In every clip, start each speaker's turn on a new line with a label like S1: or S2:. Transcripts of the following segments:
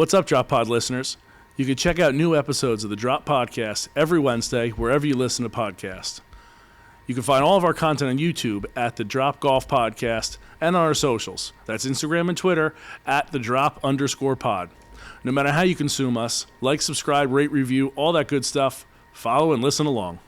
S1: What's up, Drop Pod listeners? You can check out new episodes of the Drop Podcast every Wednesday wherever you listen to podcasts. You can find all of our content on YouTube at the Drop Golf Podcast and on our socials. That's Instagram and Twitter at the Drop_pod. No matter how you consume us, like, subscribe, rate, review, all that good stuff. Follow and listen along.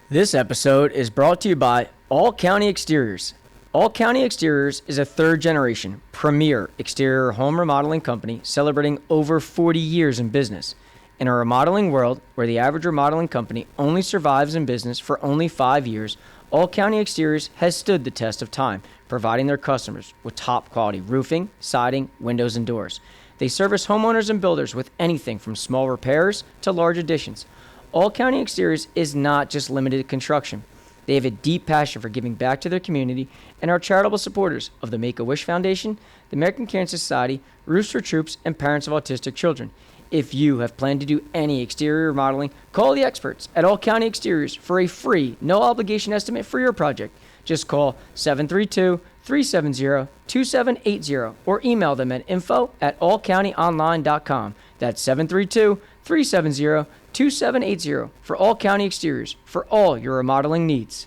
S2: This episode is brought to you by All County Exteriors. All County Exteriors is a third-generation, premier exterior home remodeling company celebrating over 40 years in business. In a remodeling world where the average remodeling company only survives in business for only 5 years, All County Exteriors has stood the test of time, providing their customers with top-quality roofing, siding, windows, and doors. They service homeowners and builders with anything from small repairs to large additions. All County Exteriors is not just limited to construction. They have a deep passion for giving back to their community and are charitable supporters of the Make-A-Wish Foundation, the American Cancer Society, Roofs for Troops, and Parents of Autistic Children. If you have planned to do any exterior remodeling, call the experts at All County Exteriors for a free, no-obligation estimate for your project. Just call 732-370-2780 or email them at info@allcountyonline.com. That's 732-370-2780 for All County Exteriors for all your remodeling needs.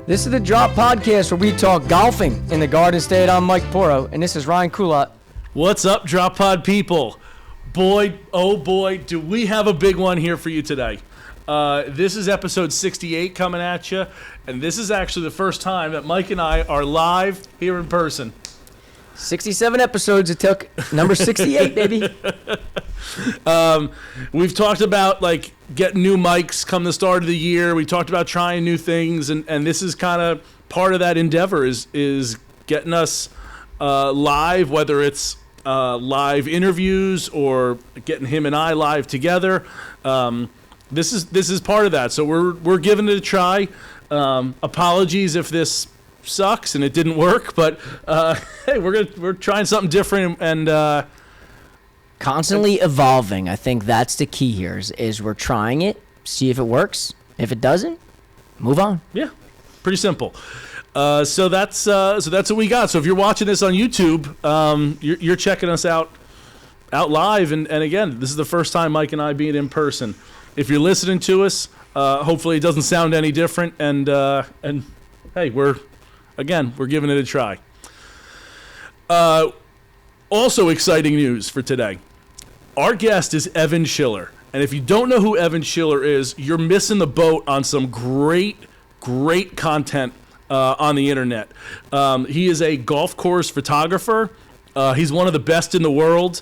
S2: This is the Drop Podcast where we talk golfing in the Garden State. I'm Mike Porro, and this is Ryan Coulott.
S1: What's up, Drop Pod people? Boy, oh boy, do we have a big one here for you today. This is episode 68 coming at you, and this is actually the first time that Mike and I are live here in person.
S2: 67 episodes it took. Number 68, baby.
S1: We've talked about like getting new mics come the start of the year. We talked about trying new things, and this is kind of part of that endeavor is getting us live, whether it's live interviews or getting him and I live together. This is part of that, so we're giving it a try. Apologies if this sucks and it didn't work, but hey, we're trying something different and
S2: constantly evolving. I think that's the key here is we're trying it, see if it works. If it doesn't, move on.
S1: Yeah, pretty simple. So that's what we got. So if you're watching this on YouTube, you're checking us out live, and again, this is the first time Mike and I being in person. If you're listening to us, hopefully it doesn't sound any different, and hey, we're giving it a try. Also exciting news for today. Our guest is Evan Schiller. And if you don't know who Evan Schiller is, you're missing the boat on some great content on the internet. He is a golf course photographer. He's one of the best in the world.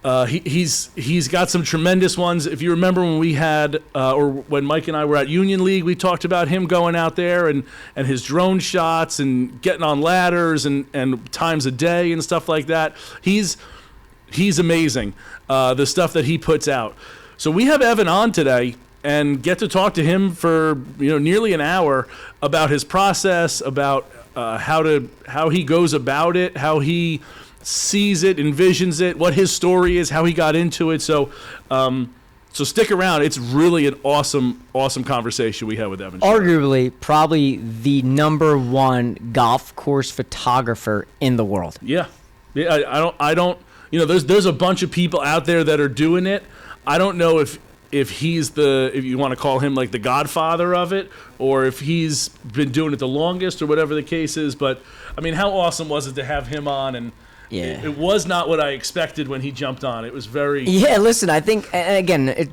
S1: He's got some tremendous ones. If you remember when we had, or when Mike and I were at Union League, we talked about him going out there and his drone shots and getting on ladders and times a day and stuff like that. He's amazing, the stuff that he puts out. So we have Evan on today and get to talk to him for nearly an hour about his process, about how he goes about it, how he sees it, envisions it, what his story is, how he got into it. So stick around. It's really an awesome conversation we had with Evan Schiller.
S2: Arguably, probably the number one golf course photographer in the world.
S1: Yeah. I don't. There's a bunch of people out there that are doing it. I don't know if he's if you want to call him like the godfather of it, or if he's been doing it the longest, or wwhatever the case is. But I mean, how awesome was it to have him on? And
S2: yeah,
S1: it was not what I expected when he jumped on. It was very...
S2: Yeah, listen, I think, and again,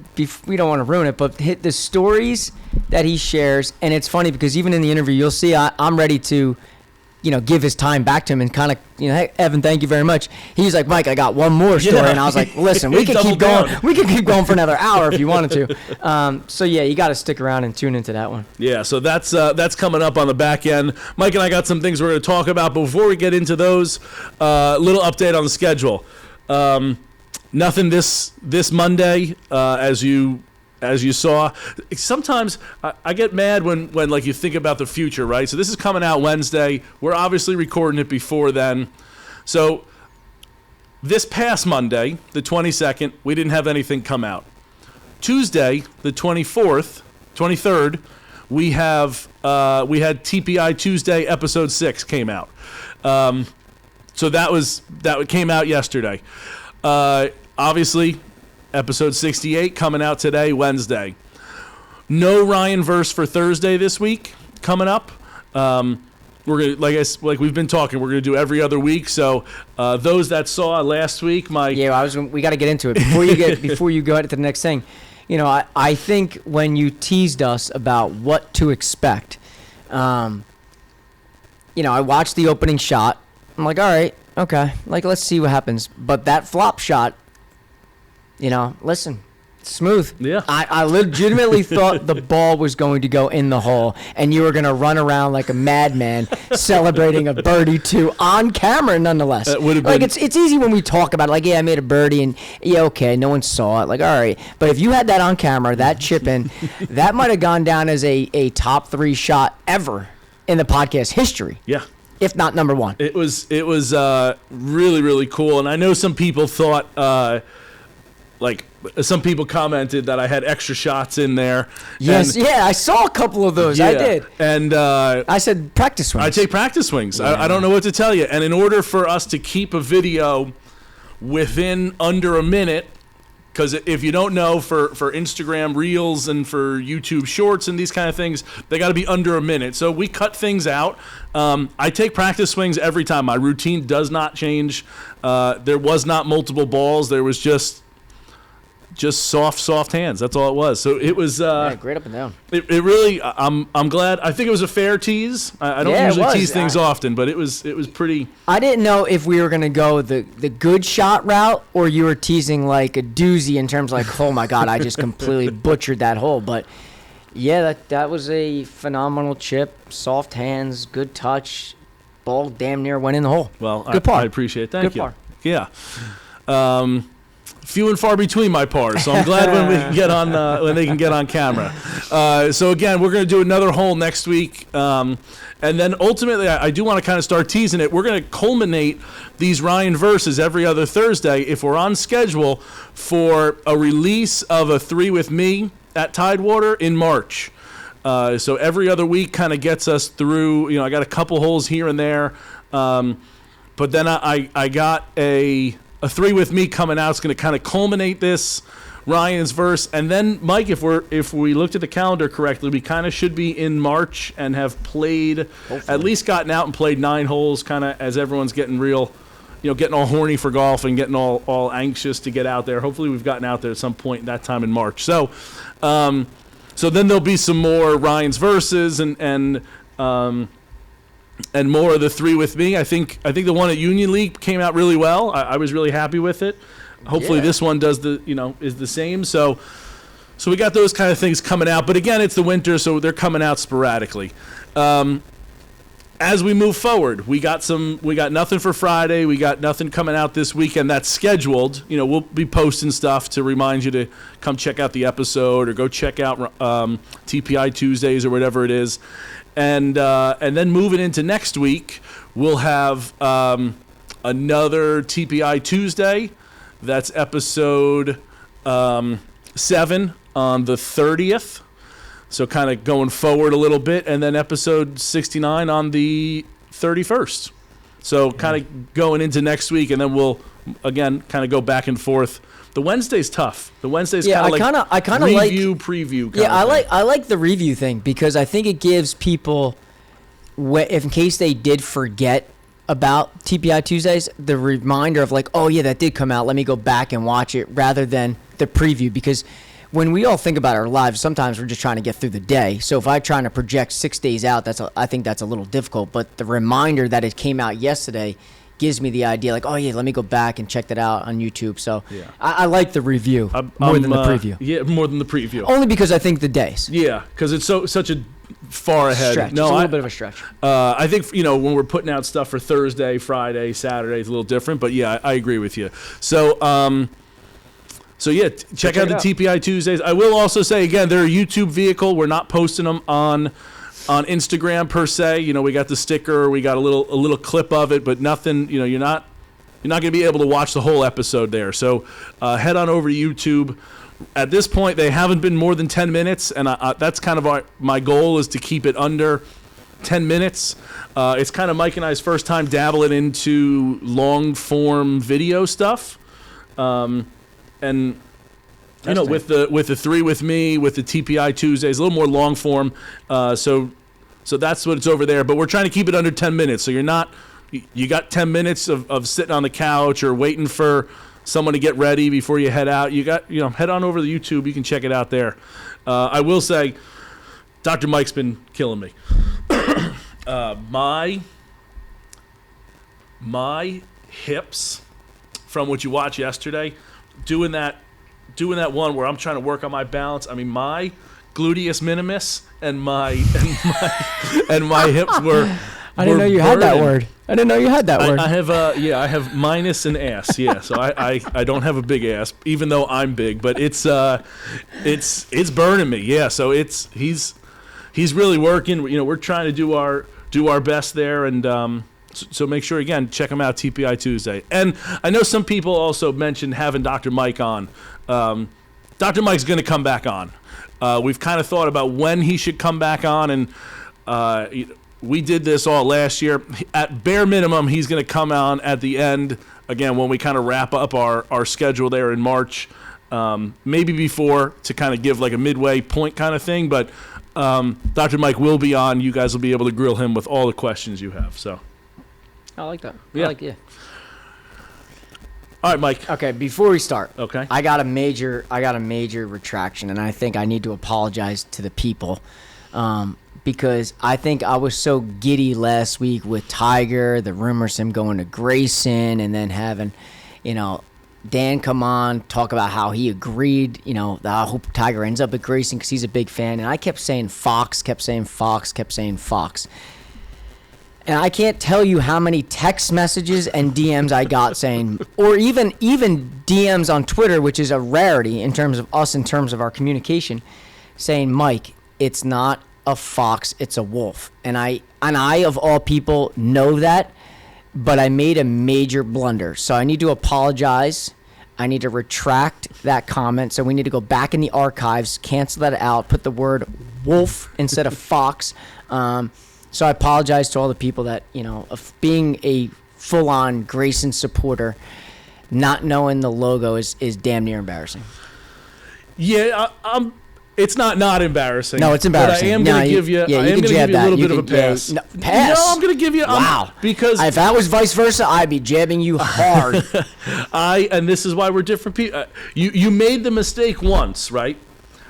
S2: we don't want to ruin it, but the stories that he shares, and it's funny because even in the interview, you'll see I'm ready to, give his time back to him and kind of, hey, Evan, thank you very much. He's like, Mike, I got one more story. Yeah. And I was like, listen, we can keep going. We can keep going for another hour if you wanted to. So yeah, you got to stick around and tune into that one. Yeah,
S1: so that's coming up on the back end. Mike and I got some things we're going to talk about, but before we get into those, little update on the schedule. Nothing this Monday, as you saw. Sometimes I get mad when like you think about the future, right? So this is coming out Wednesday. We're obviously recording it before then. So this past Monday, the 22nd, we didn't have anything come out. Tuesday, the 23rd, we had TPI Tuesday episode 6 came out. So that came out yesterday. Obviously, episode 68 coming out today, Wednesday. No Ryan verse for Thursday this week coming up. We're gonna, like we've been talking, we're gonna do every other week. So those that saw last week,
S2: we got to get into it before you go to the next thing. You know, I think when you teased us about what to expect, I watched the opening shot. I'm like, all right, okay, let's see what happens. But that flop shot, listen, smooth.
S1: Yeah.
S2: I legitimately thought the ball was going to go in the hole, and you were going to run around like a madman celebrating a birdie too on camera, nonetheless.
S1: That would have been...
S2: It's easy when we talk about it, I made a birdie, and okay, no one saw it. All right. But if you had that on camera, that chip in, that might have gone down as a top 3 shot ever in the podcast history.
S1: Yeah.
S2: If not number 1.
S1: It was really, really cool. And I know some people thought, some people commented that I had extra shots in there.
S2: Yes, I saw a couple of those.
S1: Yeah,
S2: I did.
S1: And
S2: I said practice swings.
S1: I take practice swings.
S2: Yeah.
S1: I don't know what to tell you. And in order for us to keep a video within under a minute, because if you don't know, for Instagram Reels and for YouTube Shorts and these kind of things, they got to be under a minute. So we cut things out. I take practice swings every time. My routine does not change. There was not multiple balls. There was just soft hands. That's all it was. So it was
S2: great up and down.
S1: It really. I'm glad. I think it was a fair tease. I don't usually tease things often, but it was pretty.
S2: I didn't know if we were gonna go the good shot route or you were teasing like a doozy in terms of oh my god, I just completely butchered that hole. But yeah, that was a phenomenal chip. Soft hands, good touch. Ball damn near went in the hole.
S1: Well,
S2: good par.
S1: I appreciate it. Thank
S2: good
S1: you.
S2: Par.
S1: Yeah. Few and far between my pars, so I'm glad when we can get on when they can get on camera. So again, we're going to do another hole next week, and then ultimately, I do want to kind of start teasing it. We're going to culminate these Ryan verses every other Thursday if we're on schedule for a release of a 3 with me at Tidewater in March. So every other week kind of gets us through. I got a couple holes here and there, but then I got a 3 with me coming out. It's going to kind of culminate this Ryan's verse, and then Mike, if we looked at the calendar correctly, we kind of should be in March and have played, at least gotten out and played 9 holes, kind of as everyone's getting real, getting all horny for golf and getting all anxious to get out there. Hopefully, we've gotten out there at some point that time in March. So then there'll be some more Ryan's verses and more of the 3 with me. I think the one at Union League came out really well. I was really happy with it. Hopefully this one does is the same. So we got those kind of things coming out. But again, it's the winter, so they're coming out sporadically. As we move forward, we got nothing for Friday. We got nothing coming out this weekend that's scheduled. We'll be posting stuff to remind you to come check out the episode or go check out TPI Tuesdays or whatever it is. And then moving into next week, we'll have another TPI Tuesday. That's episode 7 on the 30th. So kind of going forward a little bit. And then episode 69 on the 31st. So kind of going into next week. And then we'll, again, kind of go back and forth. The Wednesday's tough. The Wednesday's kind of like preview.
S2: I like the review thing because I think it gives people, if in case they did forget about TPI Tuesdays, the reminder of that did come out. Let me go back and watch it rather than the preview, because when we all think about our lives, sometimes we're just trying to get through the day. So if I'm trying to project 6 days out, I think that's a little difficult. But the reminder that it came out yesterday gives me the idea let me go back and check that out on YouTube. So yeah. I like the review more than the preview.
S1: Yeah, more than the preview.
S2: Only because I think the days.
S1: Yeah, because it's such a far ahead.
S2: Stretch. No, it's a little bit of a stretch.
S1: I think when we're putting out stuff for Thursday, Friday, Saturday, it's a little different. But yeah, I agree with you. So check out the TPI Tuesdays. I will also say again, they're a YouTube vehicle. We're not posting them on Instagram per se. We got the sticker, we got a little clip of it, but nothing. You're not going to be able to watch the whole episode there. So head on over to YouTube. At this point, they haven't been more than 10 minutes, and that's kind of my goal is to keep it under 10 minutes. It's kind of Mike and I's first time dabbling into long-form video stuff. And, you know, with the 3 with me, with the TPI Tuesdays, a little more long-form. So that's what it's over there. But we're trying to keep it under 10 minutes. So you got 10 minutes of sitting on the couch or waiting for someone to get ready before you head out. Head on over to YouTube. You can check it out there. I will say, Dr. Mike's been killing me. My hips from what you watched yesterday, doing that one where I'm trying to work on my balance. I mean, my gluteus minimus and my hips were.
S2: I didn't know you had that word. I didn't know you had that word.
S1: I have minus an ass. Yeah, so I don't have a big ass, even though I'm big, but it's burning me. Yeah, so he's really working. You know, we're trying to do our best there, and so make sure again check him out, TPI Tuesday. And I know some people also mentioned having Dr. Mike on. Dr. Mike's going to come back on. We've kind of thought about when he should come back on, and we did this all last year. At bare minimum, he's going to come on at the end, again, when we kind of wrap up our schedule there in March, maybe before, to kind of give like a midway point kind of thing. But Dr. Mike will be on. You guys will be able to grill him with all the questions you have. So
S2: I like that.
S1: Yeah. All right, Mike.
S2: Okay, before we start,
S1: Okay.
S2: I got a major retraction, and I think I need to apologize to the people. Because I think I was so giddy last week with Tiger, the rumors him going to Grayson, and then having, Dan come on, talk about how he agreed, that I hope Tiger ends up at Grayson because he's a big fan. And I kept saying Fox. And I can't tell you how many text messages and DMs I got saying, or even DMs on Twitter, which is a rarity in terms of us, in terms of our communication, saying, Mike, it's not a fox, it's a wolf. And I of all people know that, but I made a major blunder. So I need to apologize. I need to retract that comment. So we need to go back in the archives, cancel that out, put the word wolf instead of fox. So I apologize to all the people that, of being a full-on Grayson supporter, not knowing the logo is damn near embarrassing.
S1: Yeah, it's not embarrassing.
S2: No, it's embarrassing.
S1: But I am going to give you.
S2: Yeah,
S1: I am going to give you a little bit of a pass.
S2: No, pass.
S1: No, I'm going to give you.
S2: Wow.
S1: Because
S2: if that was vice versa, I'd be jabbing you hard.
S1: And this is why we're different people. You made the mistake once, right?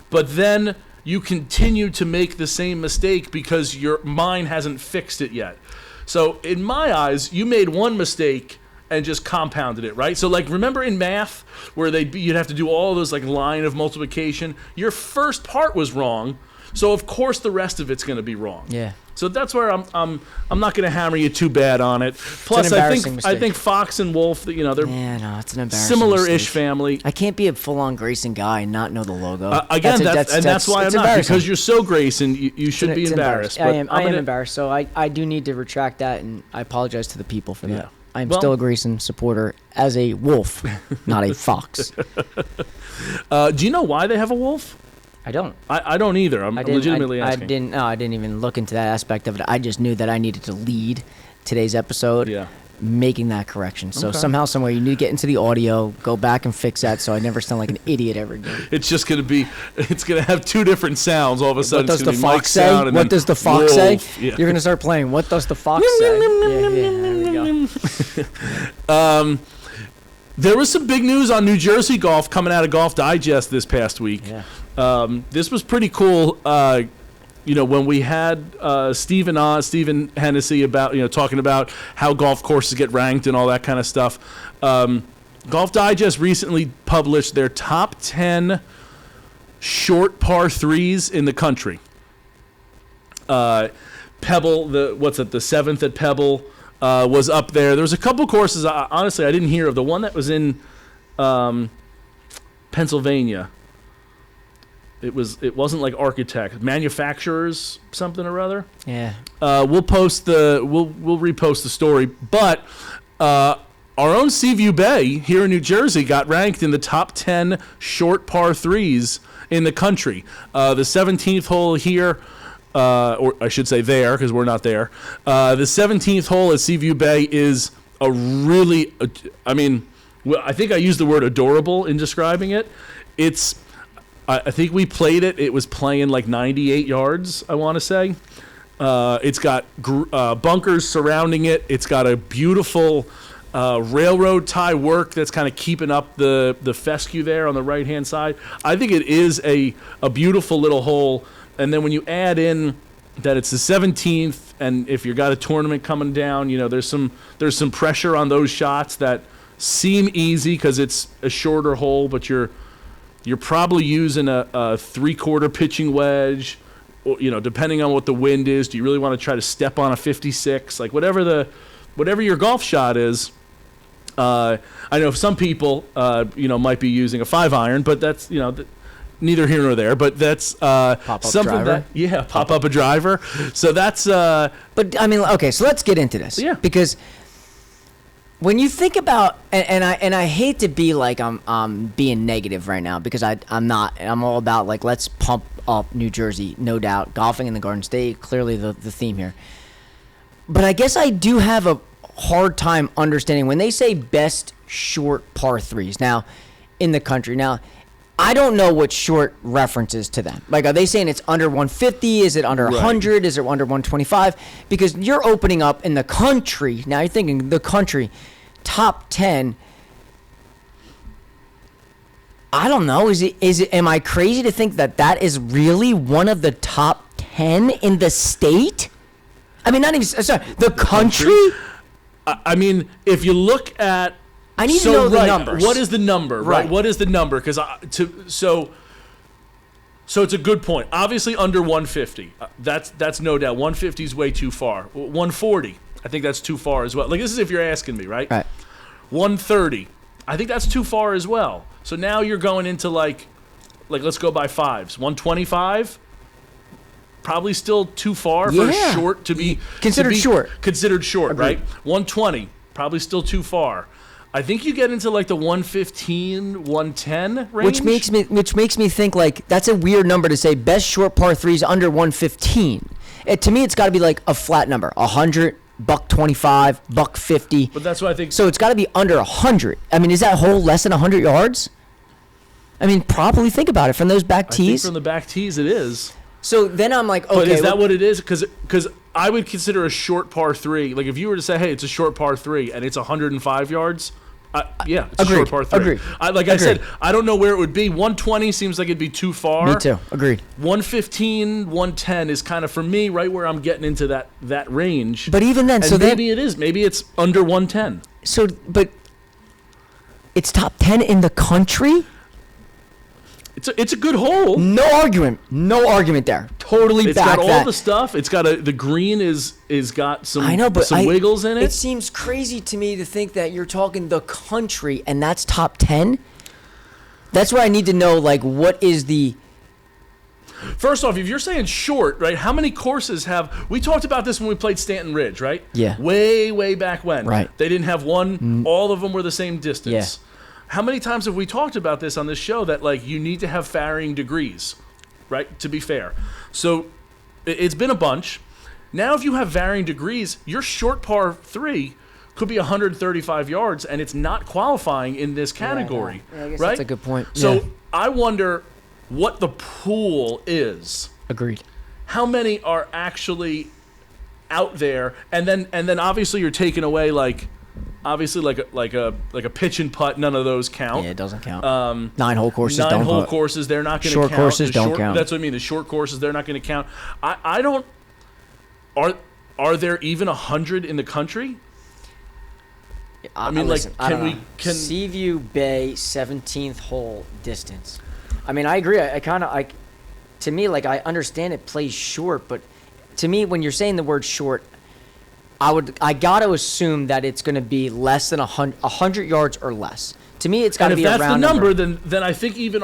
S1: But then you continue to make the same mistake because your mind hasn't fixed it yet. So in my eyes, you made one mistake and just compounded it, right? So like, remember in math where you'd have to do all those like line of multiplication? Your first part was wrong, so of course the rest of it's going to be wrong.
S2: Yeah.
S1: So that's where I'm not going to hammer you too bad on it. Plus, I think Fox and Wolf, they're
S2: it's an embarrassing
S1: similar-ish
S2: mistake.
S1: Family.
S2: I can't be a full-on Grayson guy and not know the logo.
S1: That's why I'm not, because you're so Grayson. You should be embarrassed.
S2: I am embarrassed. So I do need to retract that, and I apologize to the people for that. Yeah. I'm still a Grayson supporter as a wolf, not a fox.
S1: Do you know why they have a wolf?
S2: I don't.
S1: I don't either. I'm legitimately asking.
S2: I didn't even look into that aspect of it. I just knew that I needed to lead today's episode, making that correction. So somehow, somewhere, you need to get into the audio, go back and fix that, so I never sound like an idiot ever again.
S1: It's just going to have two different sounds all of a sudden.
S2: What does the fox say? What does the fox say? Yeah. You're going to start playing. What does the fox say? There we go.
S1: There was some big news on New Jersey golf coming out of Golf Digest this past week.
S2: Yeah.
S1: This was pretty cool. When we had Stephen Hennessy about, talking about how golf courses get ranked and all that kind of stuff. Golf Digest recently published their top 10 short par threes in the country. Pebble, the seventh at Pebble was up there. There was a couple courses, honestly, I didn't hear of. The one that was in Pennsylvania. It wasn't like architect, manufacturers, something or other.
S2: Yeah.
S1: We'll repost the story, but our own Seaview Bay here in New Jersey got ranked in the top 10 short par threes in the country. The 17th hole here or I should say there, because we're not there. The 17th hole at Seaview Bay is a really, I think I used the word adorable in describing it. I think we played it. It was playing like 98 yards, I want to say. It's got bunkers surrounding it. It's got a beautiful railroad tie work that's kind of keeping up the fescue there on the right-hand side. I think it is a beautiful little hole. And then when you add in that it's the 17th, and if you've got a tournament coming down, there's some pressure on those shots that seem easy because it's a shorter hole, but you're probably using a three-quarter pitching wedge, or, depending on what the wind is. Do you really want to try to step on a 56? Like whatever your golf shot is. I know some people, might be using a 5-iron, but that's, neither here nor there. But that's something
S2: driver?
S1: Pop up a driver. So that's.
S2: But okay, so let's get into this.
S1: Yeah.
S2: Because when you think about, and I hate to be like I'm being negative right now, because I'm not. I'm all about like, let's pump up New Jersey, no doubt. Golfing in the Garden State, clearly the theme here. But I guess I do have a hard time understanding when they say best short par threes now in the country. Now, I don't know what short references to them. Like, are they saying it's under 150? Is it under 100? Is it under 125? Because you're opening up in the country. Now you're thinking the country top 10. I don't know. Is it? Am I crazy to think that is really one of the top 10 in the state? I mean, not even, sorry, the country?
S1: I mean, if you look at,
S2: I need to know the numbers.
S1: What is the number? Right. What is the number? Because so it's a good point. Obviously, under 150. That's no doubt. 150 is way too far. 140. I think that's too far as well. Like, this is if you're asking me, right?
S2: Right.
S1: 130. I think that's too far as well. So now you're going into like let's go by fives. 125. Probably still too far for short to be
S2: considered short.
S1: Considered short,
S2: Agreed.
S1: right? 120, probably still too far. I think you get into like the 115, 110 range.
S2: Which makes me think like that's a weird number to say best short par threes under 115. To me, it's got to be like a flat number, 100, $125, $150.
S1: But that's what I think.
S2: So it's got to be under 100. I mean, is that hole less than 100 yards? I mean, probably think about it from those back tees.
S1: I think from the back tees it is.
S2: So then I'm like, okay.
S1: But is that what it is? Because I would consider a short par three. Like if you were to say, hey, it's a short par three and it's 105 yards, it's
S2: Agreed.
S1: a short par three.
S2: Agreed.
S1: I said, I don't know where it would be. 120 seems like it'd be too far.
S2: Me too. Agreed.
S1: 115, 110 is kind of, for me, right where I'm getting into that range.
S2: But even then,
S1: and maybe it is. Maybe it's under 110.
S2: So, but it's top 10 in the country?
S1: It's a good hole.
S2: No argument there. Totally back that.
S1: It's got all the stuff. It's got the green is got some wiggles in it.
S2: It seems crazy to me to think that you're talking the country and that's top 10. That's where I need to know, like, what is the...
S1: First off, if you're saying short, right, how many courses have... We talked about this when we played Stanton Ridge, right?
S2: Yeah.
S1: Way, way back when.
S2: Right.
S1: They didn't have one. All of them were the same distance.
S2: Yeah.
S1: How many times have we talked about this on this show that, like, you need to have varying degrees, right, to be fair? So it's been a bunch. Now if you have varying degrees, your short par three could be 135 yards, and it's not qualifying in this category,
S2: Yeah, I guess
S1: right?
S2: That's a good point.
S1: So
S2: Yeah.
S1: I wonder what the pool is.
S2: Agreed.
S1: How many are actually out there? And then obviously you're taking away like a pitch and putt. None of those count.
S2: Yeah, it doesn't count. 9-hole courses don't count.
S1: 9-hole courses, they're not going to count.
S2: Short courses don't count.
S1: That's what I mean. The short courses, they're not going to count. I don't. Are there even 100 in the country? I mean,
S2: listen,
S1: can
S2: Seaview Bay 17th hole distance? I mean, I agree. To me, like, I understand it plays short, but to me, when you're saying the word short, I gotta assume that it's going to be less than 100 yards or less. To me, it's got to be a round number.
S1: And if that's the number, then I think even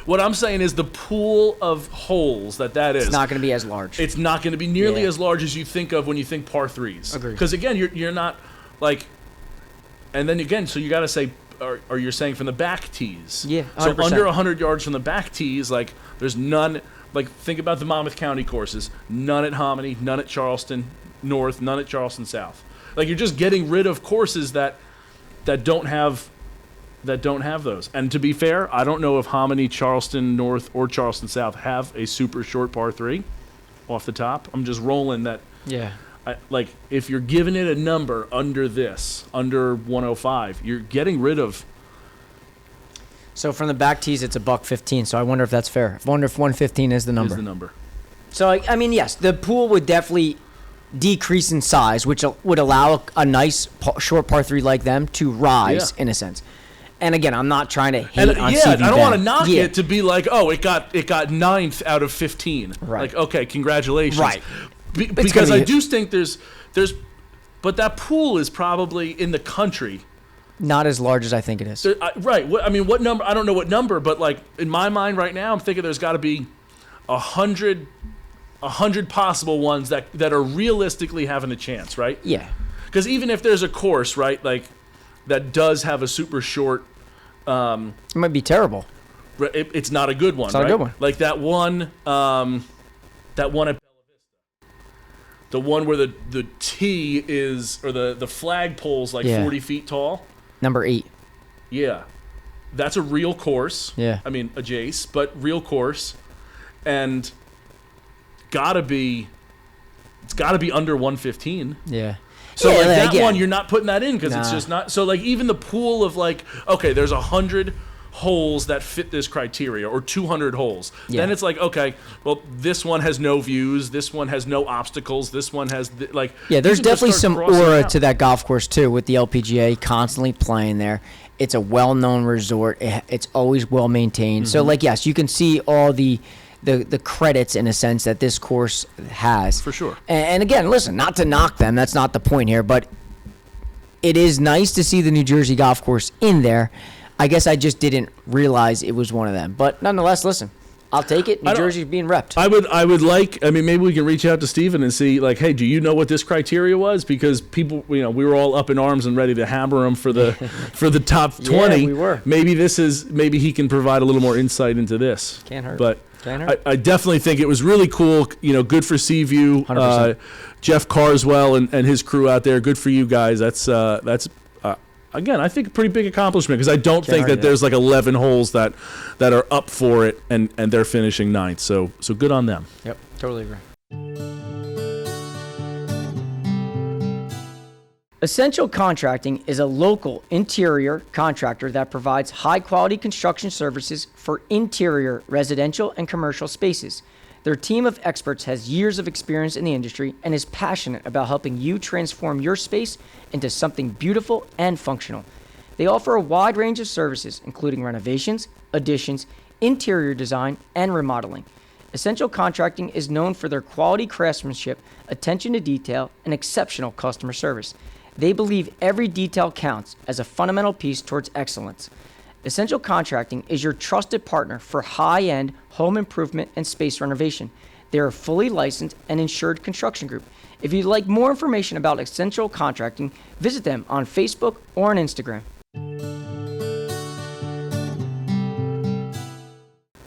S1: what I'm saying is the pool of holes that is.
S2: It's not going to be as large.
S1: It's not going to be nearly as large as you think of when you think par threes.
S2: Agreed.
S1: Because again, you're not like, and then again, so you got to say, or you're saying from the back tees.
S2: Yeah, 100%.
S1: So under 100 yards from the back tees, like there's none. like think about the Monmouth County courses. None at Hominy, none at Charleston North, none at Charleston South. Like you're just getting rid of courses that don't have those. And to be fair, I don't know if Hominy, Charleston North, or Charleston South have a super short par 3 off the top. I'm just rolling that.
S2: Yeah.
S1: Like if you're giving it a number under 105, you're getting rid of.
S2: So from the back tees, it's $1.15. So I wonder if that's fair. I wonder if 115 is the number.
S1: Is the number.
S2: So I mean, yes, the pool would definitely decrease in size, which would allow a nice short par 3 like them to rise in a sense. And again, I'm not trying to hate on Seaview Bay.
S1: I don't want to knock it to be like, oh, it got 9th out of 15.
S2: Right.
S1: Like, okay, congratulations.
S2: Right.
S1: Because I do think there's, but that pool is probably in the country.
S2: Not as large as I think it is.
S1: Right. What number? I don't know what number, but like in my mind right now, I'm thinking there's got to be 100 possible ones that are realistically having a chance, right?
S2: Yeah.
S1: Because even if there's a course, right, like that does have a super short.
S2: It might be terrible.
S1: It's not a good one.
S2: It's not a good one.
S1: Like that one at Bella Vista. The one where the tee is, or the flagpole's like 40 feet tall.
S2: Number 8.
S1: Yeah. That's a real course.
S2: Yeah.
S1: I mean, a Jace, but real course. And it's gotta be under 115.
S2: Yeah.
S1: So like that
S2: again,
S1: one, you're not putting that in because it's just not. So like even the pool of like, okay, there's 100 holes that fit this criteria, or 200 holes.
S2: Yeah.
S1: Then it's like, okay, well, this one has no views, this one has no obstacles, this one has like.
S2: Yeah, there's definitely some aura to that golf course too, with the LPGA constantly playing there. It's a well-known resort. It's always well maintained. Mm-hmm. So like, yes, you can see all the credits in a sense that this course has.
S1: For sure.
S2: And again, listen, not to knock them, that's not the point here, but it is nice to see the New Jersey golf course in there. I guess I just didn't realize it was one of them. But nonetheless, listen, I'll take it. New Jersey's being repped.
S1: I would like, maybe we can reach out to Steven and see, like, hey, do you know what this criteria was? Because people, we were all up in arms and ready to hammer him for the top 20.
S2: Yeah, we were.
S1: Maybe he can provide a little more insight into this.
S2: Can't hurt.
S1: But
S2: Can't hurt.
S1: I definitely think it was really cool. Good for Seaview.
S2: 100%.
S1: Jeff Carswell and his crew out there. Good for you guys. That's again, I think a pretty big accomplishment, because I don't think that there's like 11 holes that are up for it and they're finishing 9th. So good on them.
S2: Yep, totally agree. Essential Contracting is a local interior contractor that provides high-quality construction services for interior residential and commercial spaces. Their team of experts has years of experience in the industry and is passionate about helping you transform your space into something beautiful and functional. They offer a wide range of services, including renovations, additions, interior design, and remodeling. Essential Contracting is known for their quality craftsmanship, attention to detail, and exceptional customer service. They believe every detail counts as a fundamental piece towards excellence. Essential Contracting is your trusted partner for high-end home improvement and space renovation. They are a fully licensed and insured construction group. If you'd like more information about Essential Contracting, visit them on Facebook or on Instagram.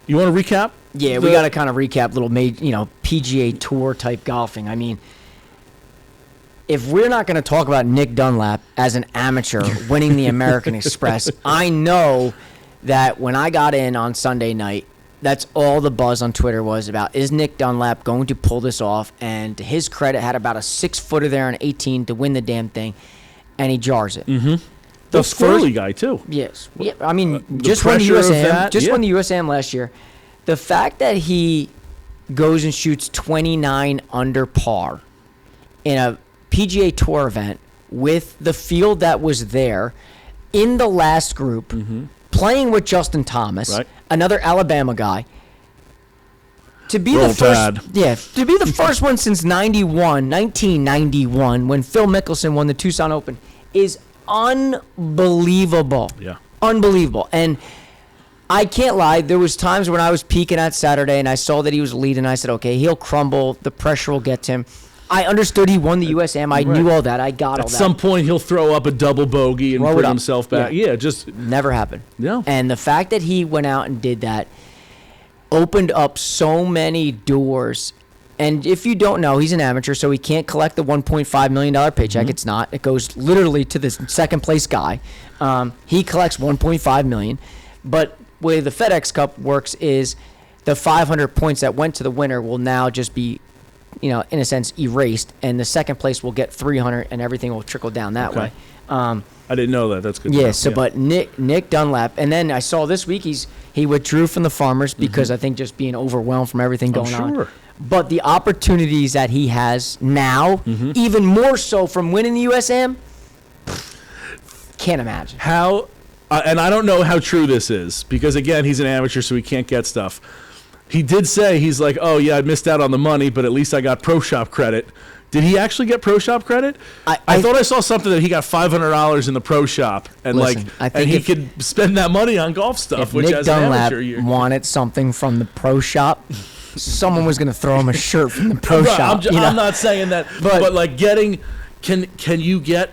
S1: You want to recap?
S2: Yeah, we got to kind of recap little PGA Tour type golfing. I mean, if we're not going to talk about Nick Dunlap as an amateur winning the American Express, I know that when I got in on Sunday night, that's all the buzz on Twitter was about, is Nick Dunlap going to pull this off? And to his credit, had about a 6-footer there on 18 to win the damn thing, and he jars it.
S1: Mm-hmm. The Squirrely guy, too.
S2: Yes. Yeah, I mean, just won the USAM. Won the USAM last year. The fact that he goes and shoots 29 under par in a PGA Tour event with the field that was there in the last group, playing with Justin Thomas, another Alabama guy, to be the first one since 1991, when Phil Mickelson won the Tucson Open, is unbelievable.
S1: Yeah.
S2: Unbelievable. And I can't lie, there was times when I was peeking at Saturday and I saw that he was leading. I said, okay, he'll crumble. The pressure will get to him. I understood he won the USAM. I knew all that. I got all that.
S1: At some point, he'll throw up a double bogey and bring himself back. Yeah, just
S2: never happened.
S1: Yeah.
S2: And the fact that he went out and did that, opened up so many doors. And if you don't know, he's an amateur, so he can't collect the $1.5 million paycheck. It's not. It goes literally to the second place guy. He collects $1.5 million. But the way the FedEx Cup works is the 500 points that went to the winner will now just be, in a sense, erased, and the second place will get 300, and everything will trickle down that way.
S1: I didn't know that. That's good.
S2: Yeah. But Nick Dunlap, and then I saw this week he withdrew from the Farmers because I think just being overwhelmed from everything going on. But the opportunities that he has now, even more so from winning the USM, can't imagine.
S1: How, and I don't know how true this is, because, again, he's an amateur, so he can't get stuff. He did say, he's like, oh, yeah, I missed out on the money, but at least I got Pro Shop credit. Did he actually get Pro Shop credit? I thought I saw something that he got $500 in the Pro Shop, and he could spend that money on golf stuff. Which,
S2: Nick
S1: as
S2: Dunlap
S1: an amateur,
S2: wanted something from the Pro Shop, someone was going to throw him a shirt from the Pro Shop.
S1: I'm not saying that, but like getting, can you get?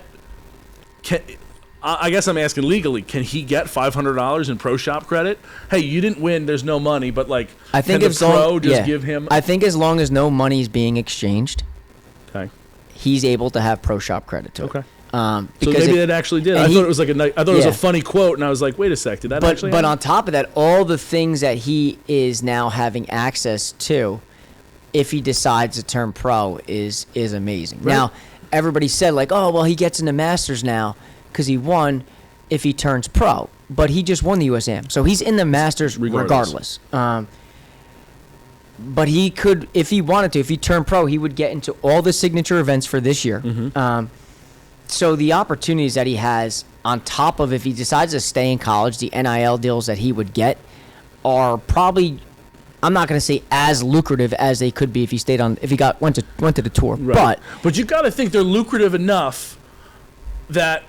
S1: I guess I'm asking legally. Can he get $500 in Pro Shop credit? Hey, you didn't win. There's no money, but like,
S2: I think
S1: can the pro just give him?
S2: I think as long as no money is being exchanged,
S1: okay,
S2: he's able to have Pro Shop credit to it.
S1: Okay. So maybe that actually did. I thought it was it was a funny quote, and I was like, wait a sec, did that actually happen?
S2: But on top of that, all the things that he is now having access to, if he decides to turn pro, is amazing. Right. Now, everybody said like, oh, well, he gets into Masters now because he won if he turns pro. But he just won the USAM, so he's in the Masters regardless. But he could, if he wanted to, if he turned pro, he would get into all the signature events for this year. So the opportunities that he has on top of if he decides to stay in college, the NIL deals that he would get are probably, I'm not going to say as lucrative as they could be if he stayed on, if he went to the tour.
S1: Right. But you got to think they're lucrative enough that,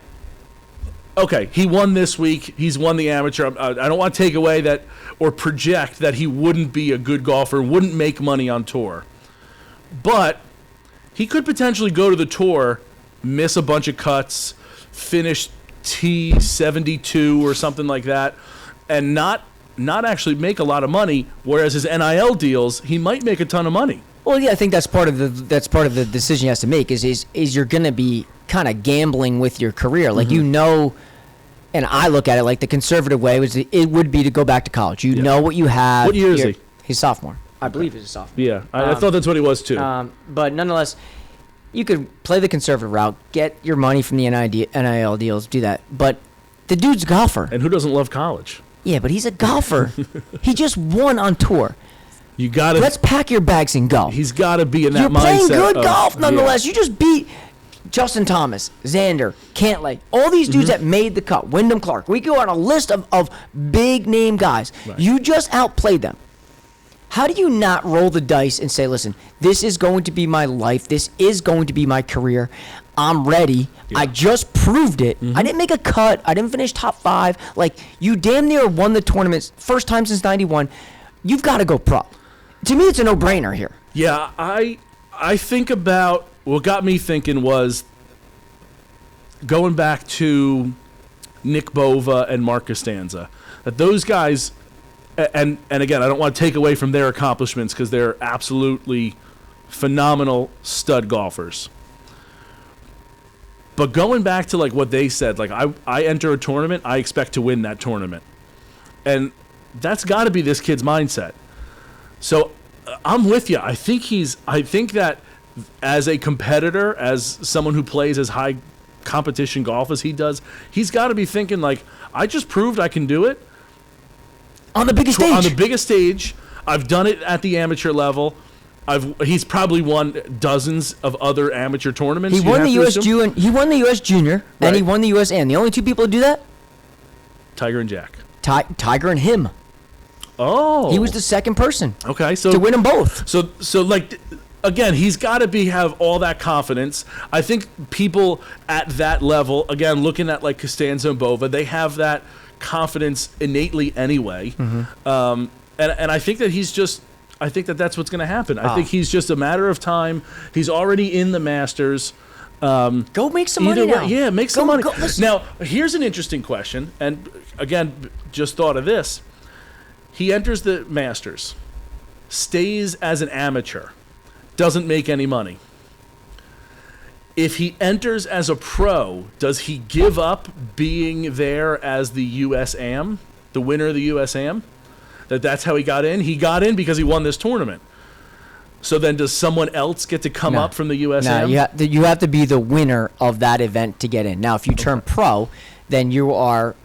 S1: okay, he won this week. He's won the amateur. I don't want to take away that or project that he wouldn't be a good golfer, wouldn't make money on tour. But he could potentially go to the tour, miss a bunch of cuts, finish T72 or something like that, and not actually make a lot of money, whereas his NIL deals, he might make a ton of money.
S2: Well, yeah, I think that's part of the decision he has to make is you're going to be kind of gambling with your career. Like, and I look at it like the conservative way would be to go back to college. You know what you have.
S1: What year is he?
S2: He's sophomore. I believe he's a sophomore.
S1: Yeah, I thought that's what he was too.
S2: But nonetheless, you could play the conservative route, get your money from the NIL deals, do that. But the dude's a golfer.
S1: And who doesn't love college?
S2: Yeah, but he's a golfer. He just won on tour.
S1: You got to.
S2: Let's pack your bags and go.
S1: He's got to be in that mindset.
S2: You're playing good golf, nonetheless. You just beat Justin Thomas, Xander, Cantlay, all these dudes that made the cut. Wyndham Clark. We go on a list of big name guys. Right. You just outplayed them. How do you not roll the dice and say, listen, this is going to be my life. This is going to be my career. I'm ready. Yeah. I just proved it. I didn't make a cut. I didn't finish top 5. Like, you damn near won the tournament first time since 91. You've got to go pro. To me, it's a no-brainer here.
S1: Yeah, I think about what got me thinking was going back to Nick Bova and Mark Costanza. That those guys, and again, I don't want to take away from their accomplishments because they're absolutely phenomenal stud golfers. But going back to like what they said, like I enter a tournament, I expect to win that tournament. And that's got to be this kid's mindset. So I'm with you. I think that as a competitor, as someone who plays as high competition golf as he does, he's got to be thinking like, I just proved I can do it.
S2: On the biggest stage.
S1: On the biggest stage. I've done it at the amateur level. He's probably won dozens of other amateur tournaments.
S2: He won the U.S. Junior,
S1: right.
S2: And he won the U.S. And the only two people who do that?
S1: Tiger and Jack.
S2: Tiger and him.
S1: Oh.
S2: He was the second person.
S1: Okay, so
S2: to win them both.
S1: So like, again, he's got to have all that confidence. I think people at that level, again, looking at like Costanza and Bova, they have that confidence innately anyway. And I think that I think that that's what's going to happen. I think he's just a matter of time. He's already in the Masters.
S2: Go make some money now.
S1: Yeah, make some money. Now, here's an interesting question. And again, just thought of this. He enters the Masters, stays as an amateur, doesn't make any money. If he enters as a pro, does he give up being there as the U.S. Am, the winner of the U.S. Am? That's how he got in? He got in because he won this tournament. So then does someone else get to come up from the U.S. Am?
S2: No, you have to be the winner of that event to get in. Now, if you turn pro, then you are...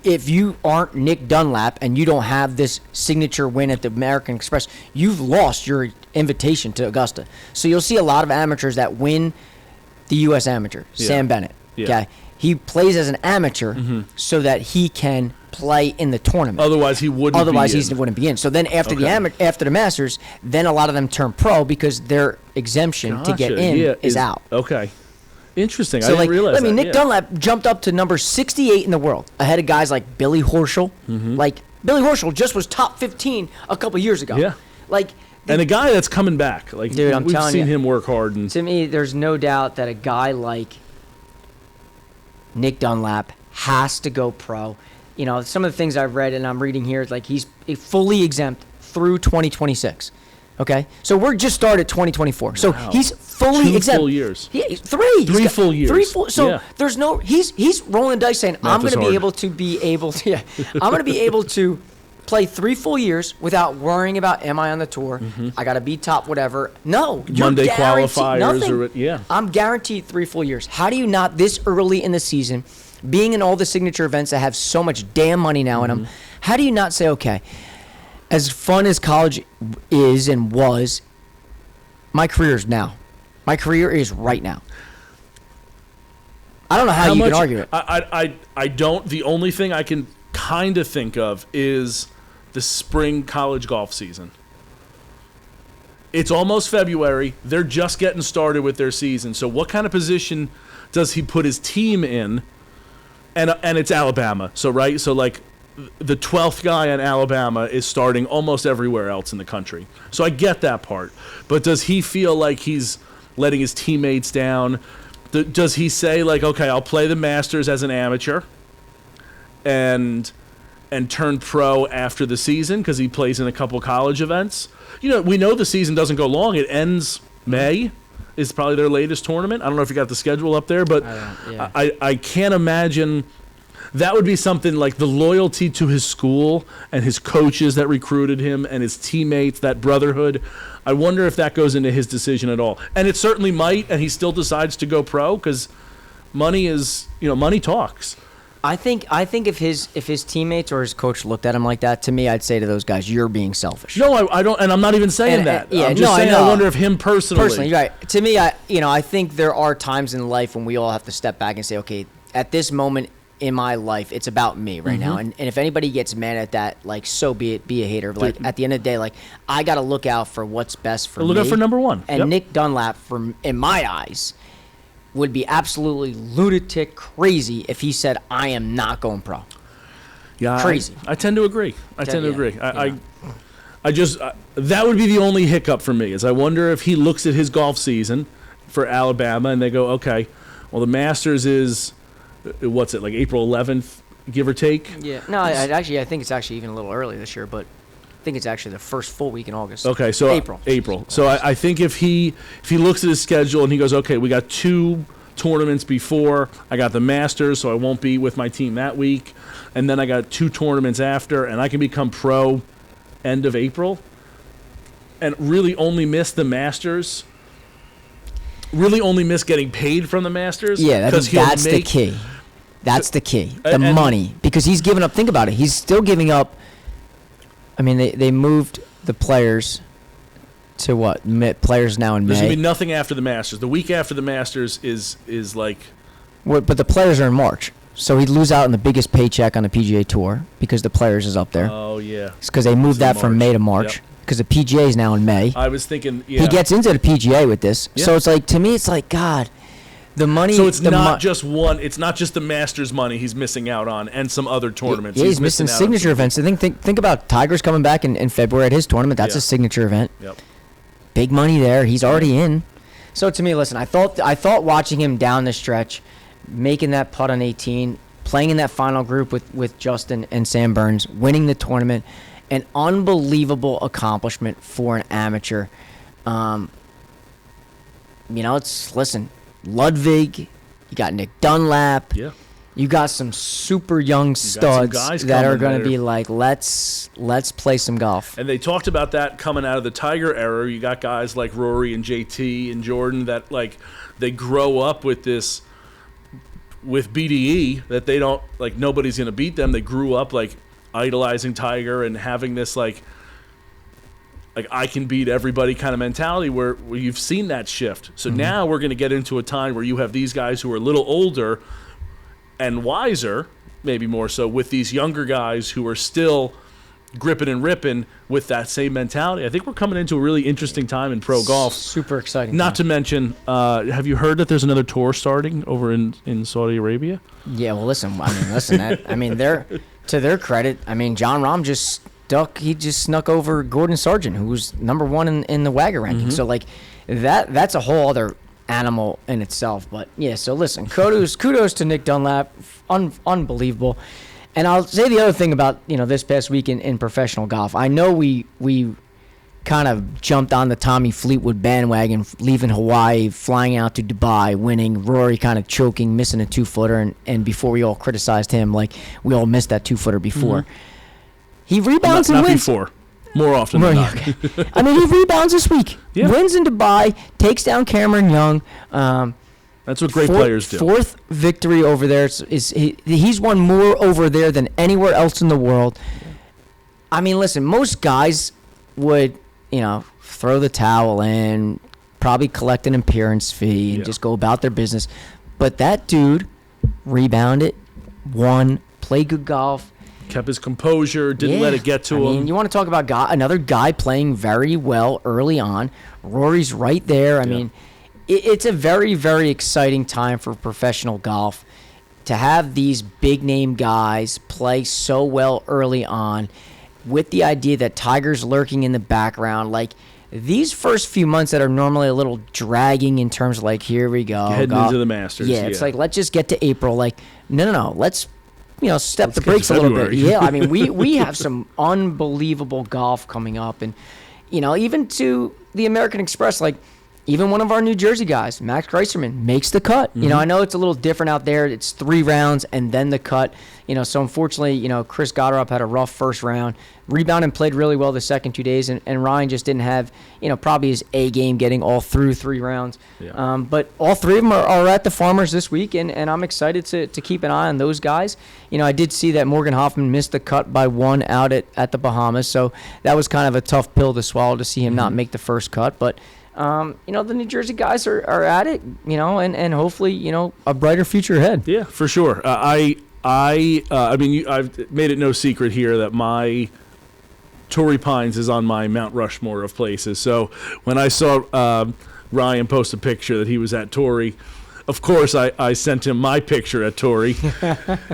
S2: If you aren't Nick Dunlap and you don't have this signature win at the American Express, you've lost your invitation to Augusta. So you'll see a lot of amateurs that win the U.S. Amateur, Sam Bennett.
S1: Yeah.
S2: Okay, he plays as an amateur so that he can play in the tournament.
S1: Otherwise, he wouldn't.
S2: He wouldn't be in. So then after the Masters, then a lot of them turn pro because their exemption to get in is out.
S1: Okay. Interesting.
S2: So
S1: I didn't realize that.
S2: Nick Dunlap jumped up to number 68 in the world, ahead of guys like Billy Horschel. Like, Billy Horschel just was top 15 a couple years ago.
S1: Yeah. And a guy that's coming back. Like,
S2: dude,
S1: we've seen him work hard. And
S2: to me, there's no doubt that a guy like Nick Dunlap has to go pro. You know, some of the things I've read and I'm reading here is like he's fully exempt through 2026. Okay, so we're just started 2024. So he's fully exempt.
S1: 2 full years.
S2: Yeah, three
S1: full years.
S2: 3 full. So there's no. He's rolling dice saying I'm going to be able to. I'm going to be able to play 3 full years without worrying about am I on the tour? I got to be top whatever. No,
S1: Monday qualifiers.
S2: I'm guaranteed 3 full years. How do you not this early in the season, being in all the signature events that have so much damn money now in them? How do you not say okay? As fun as college is and was, my career is now. My career is right now. I don't know how you can argue it.
S1: I don't. The only thing I can kind of think of is the spring college golf season. It's almost February. They're just getting started with their season. So what kind of position does he put his team in? And it's Alabama. So, right? So, like, the 12th guy in Alabama is starting almost everywhere else in the country. So I get that part. But does he feel like he's letting his teammates down? Does he say, like, okay, I'll play the Masters as an amateur and turn pro after the season because he plays in a couple college events? You know, we know the season doesn't go long. It ends May. Is probably their latest tournament. I don't know if you got the schedule up there, but I can't imagine... That would be something like the loyalty to his school and his coaches that recruited him and his teammates, that brotherhood. I wonder if that goes into his decision at all. And it certainly might, and he still decides to go pro because money talks.
S2: I think if his teammates or his coach looked at him like that, to me, I'd say to those guys, you're being selfish.
S1: No, I don't, and I'm not even saying that. I'm just saying I wonder if him personally.
S2: Personally, you're right. To me, I think there are times in life when we all have to step back and say, okay, at this moment in my life, it's about me right now. And if anybody gets mad at that, like, so be it, be a hater. But, like, at the end of the day, like, I got to look out for what's best for me.
S1: Look out for number one.
S2: And Nick Dunlap, in my eyes, would be absolutely lunatic crazy if he said, I am not going pro.
S1: Yeah,
S2: crazy.
S1: I tend to agree. I just that would be the only hiccup for me is I wonder if he looks at his golf season for Alabama and they go, okay, well, the Masters is... What's it, like April 11th, give or take?
S2: Yeah. No, I think it's actually even a little early this year, but I think it's actually the first full week in August.
S1: Okay, so April. So I think if he looks at his schedule and he goes, okay, we got 2 tournaments before. I got the Masters, so I won't be with my team that week. And then I got 2 tournaments after, and I can become pro end of April and really only miss the Masters. Really only miss getting paid from the Masters.
S2: Yeah, that's the key. That's the key. The money. Because he's giving up, think about it, he's still giving up. I mean, they moved the players to what? Players now in May.
S1: There's going to be nothing after the Masters. The week after the Masters is like...
S2: But the players are in March. So he'd lose out on the biggest paycheck on the PGA Tour because the players is up there.
S1: Oh, yeah.
S2: It's because they moved that from May to March. Yep. Because the PGA is now in May.
S1: I was thinking, yeah.
S2: He gets into the PGA with this. Yeah. So it's like, to me, it's like, God, the money.
S1: So it's not just the Masters money he's missing out on and some other tournaments.
S2: Yeah, he's missing signature events. I think about Tiger's coming back in February at his tournament. That's a signature event.
S1: Yep.
S2: Big money there. He's already in. So to me, listen, I thought watching him down the stretch, making that putt on 18, playing in that final group with Justin and Sam Burns, winning the tournament, an unbelievable accomplishment for an amateur. Listen, Ludwig, you got Nick Dunlap.
S1: Yeah.
S2: You got some super young studs that are going to be like, let's play some golf.
S1: And they talked about that coming out of the Tiger era. You got guys like Rory and JT and Jordan that, like, they grow up with this, with BDE, that they don't, like, nobody's going to beat them. They grew up, like, idolizing Tiger and having this, like I can beat everybody kind of mentality where you've seen that shift. So now we're going to get into a time where you have these guys who are a little older and wiser, maybe more so, with these younger guys who are still gripping and ripping with that same mentality. I think we're coming into a really interesting time in pro golf.
S2: Super exciting.
S1: Not to mention, have you heard that there's another tour starting over in Saudi Arabia?
S2: Yeah, well, listen. They're, to their credit, John Rahm just snuck over Gordon Sargent, who was number one in the Wagger ranking. So, like, that's a whole other animal in itself. But yeah, so listen, kudos to Nick Dunlap, unbelievable. And I'll say the other thing about this past week in professional golf. I know we kind of jumped on the Tommy Fleetwood bandwagon, leaving Hawaii, flying out to Dubai, winning. Rory kind of choking, missing a 2-footer, and before we all criticized him, like we all missed that 2-footer before. He rebounds and wins.
S1: Not before. More often than not.
S2: Okay. He rebounds this week. Yeah. Wins in Dubai, takes down Cameron Young.
S1: That's what great players do.
S2: Fourth victory over there. He's won more over there than anywhere else in the world. Listen, most guys would, throw the towel in, probably collect an appearance fee, and just go about their business. But that dude rebounded, won, played good golf.
S1: Kept his composure, didn't let it get to him.
S2: You want to talk about another guy playing very well early on. Rory's right there. It's a very, very exciting time for professional golf to have these big-name guys play so well early on with the idea that Tiger's lurking in the background. Like, these first few months that are normally a little dragging in terms of, like, here we go.
S1: Heading into the Masters.
S2: Yeah, it's like, let's just get to April. Like, no. Let's step the brakes a little bit. Yeah, we have some unbelievable golf coming up. And, even to the American Express, like, even one of our New Jersey guys, Max Kreiserman, makes the cut. I know it's a little different out there. It's 3 rounds and then the cut. So unfortunately, Chris Goddard had a rough first round. Rebounded and played really well the second 2 days. And Ryan just didn't have, probably his A game getting all through 3 rounds. Yeah. But all 3 of them are at the Farmers this week, and I'm excited to keep an eye on those guys. I did see that Morgan Hoffman missed the cut by 1 out at the Bahamas. So that was kind of a tough pill to swallow to see him not make the first cut. But the New Jersey guys are at it, and hopefully, a brighter future ahead.
S1: Yeah, for sure. I've made it no secret here that my Torrey Pines is on my Mount Rushmore of places. So when I saw Ryan post a picture that he was at Torrey, of course I sent him my picture at Torrey,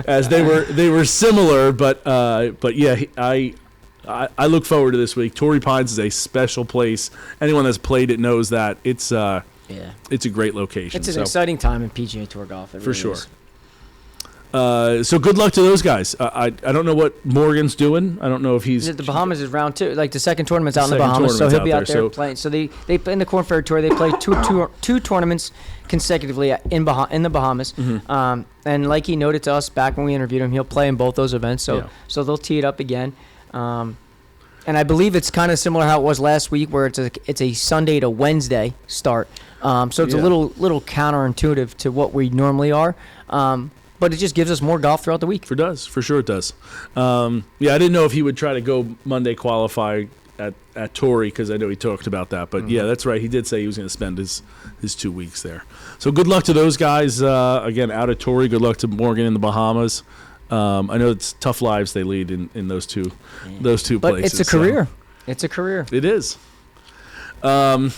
S1: as they were similar, but yeah, I look forward to this week. Torrey Pines is a special place. Anyone that's played it knows that it's a great location.
S2: It's an exciting time in PGA Tour golf. It
S1: for
S2: really
S1: sure.
S2: is.
S1: So good luck to those guys. I don't know what Morgan's doing. I don't know if he's...
S2: The Bahamas is round 2. Like, the second tournament's out in the Bahamas, so he'll be out there playing. So they in the Korn Ferry Tour, they play two tournaments consecutively in the Bahamas. And like he noted to us back when we interviewed him, he'll play in both those events. So they'll tee it up again. And I believe it's kind of similar how it was last week, where it's a Sunday to Wednesday start. So it's a little counterintuitive to what we normally are. But it just gives us more golf throughout the week.
S1: For sure it does. I didn't know if he would try to go Monday qualify at Torrey, because I know he talked about that. But yeah, that's right. He did say he was going to spend his 2 weeks there. So good luck to those guys. Again, out at Torrey. Good luck to Morgan in the Bahamas. I know it's tough lives they lead in those two places.
S2: But it's a career. It's a career.
S1: It is.
S2: I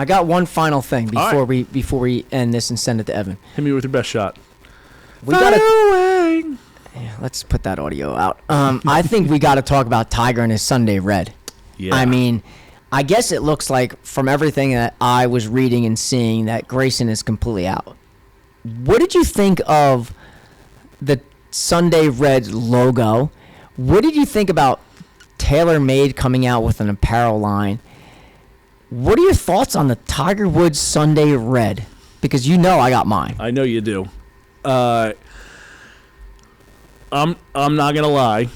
S2: got one final thing before we end this and send it to Evan.
S1: Hit me with your best shot.
S2: Let's put that audio out. I think we got to talk about Tiger and his Sunday red.
S1: Yeah.
S2: I guess it looks like from everything that I was reading and seeing that Grayson is completely out. What did you think of the Sunday red logo? What did you think about TaylorMade coming out with an apparel line. What are your thoughts on the Tiger Woods Sunday Red? Because you know I got mine.
S1: I know you do. I'm not gonna lie.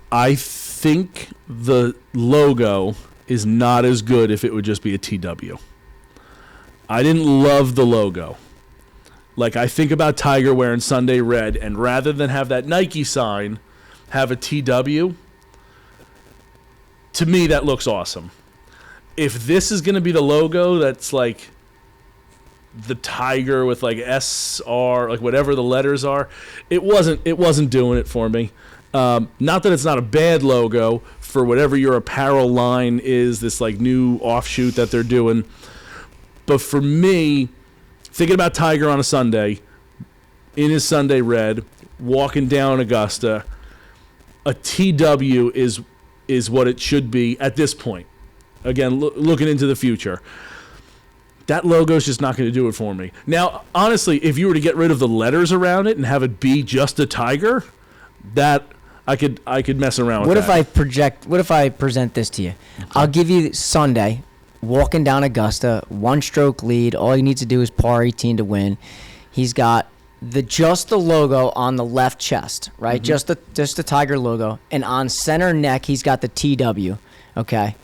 S1: I think the logo is not as good if it would just be a TW. I didn't love the logo. Like, I think about Tiger wearing Sunday Red, and rather than have that Nike sign, have a TW. To me, that looks awesome. If this is going to be the logo that's like the tiger with like SR, like whatever the letters are, it wasn't doing it for me. Not that it's not a bad logo for whatever your apparel line is, this like new offshoot that they're doing. But for me, thinking about Tiger on a Sunday, in his Sunday Red, walking down Augusta, a TW is what it should be at this point. Again, looking into the future. That logo's just not going to do it for me. Now, honestly, if you were to get rid of the letters around it and have it be just a tiger, that I could mess around with that.
S2: What if I present this to you? Okay. I'll give you Sunday, walking down Augusta, 1-stroke lead. All he needs to do is par 18 to win. He's got just the logo on the left chest, right? Mm-hmm. Just the Tiger logo, and on center neck he's got the TW. Okay.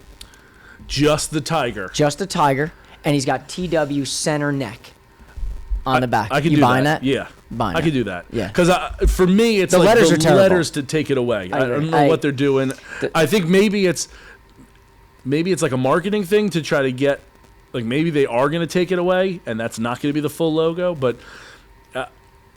S1: Just the Tiger.
S2: Just the Tiger, and he's got TW center neck on the back.
S1: I can
S2: you
S1: do
S2: buying
S1: that.
S2: Yeah.
S1: I could do that.
S2: Yeah.
S1: Because for me, it's
S2: the
S1: like
S2: letters
S1: the
S2: are terrible.
S1: letters to take it away. I don't know what they're doing. I think maybe it's like a marketing thing to try to get, like maybe they are going to take it away, and that's not going to be the full logo. But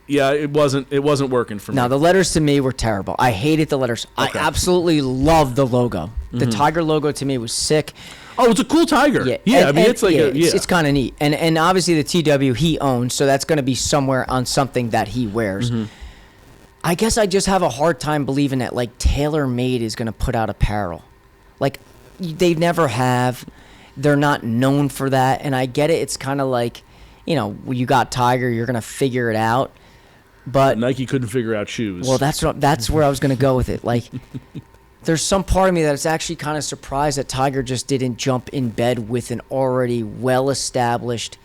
S1: yeah, it wasn't working for me.
S2: No, the letters to me were terrible. I hated the letters. Okay. I absolutely loved the logo. Mm-hmm. The Tiger logo to me was sick.
S1: Oh, it's a cool tiger. Yeah, I mean, it's like
S2: it's kind of neat. And obviously the TW he owns, so that's going to be somewhere on something that he wears. Mm-hmm. I guess I just have a hard time believing that like TaylorMade is going to put out apparel. Like they never have. They're not known for that, and I get it. It's kind of like, you got Tiger, you're going to figure it out. But
S1: Nike couldn't figure out shoes.
S2: Well, that's where I was going to go with it. Like there's some part of me that's actually kind of surprised that Tiger just didn't jump in bed with an already well-established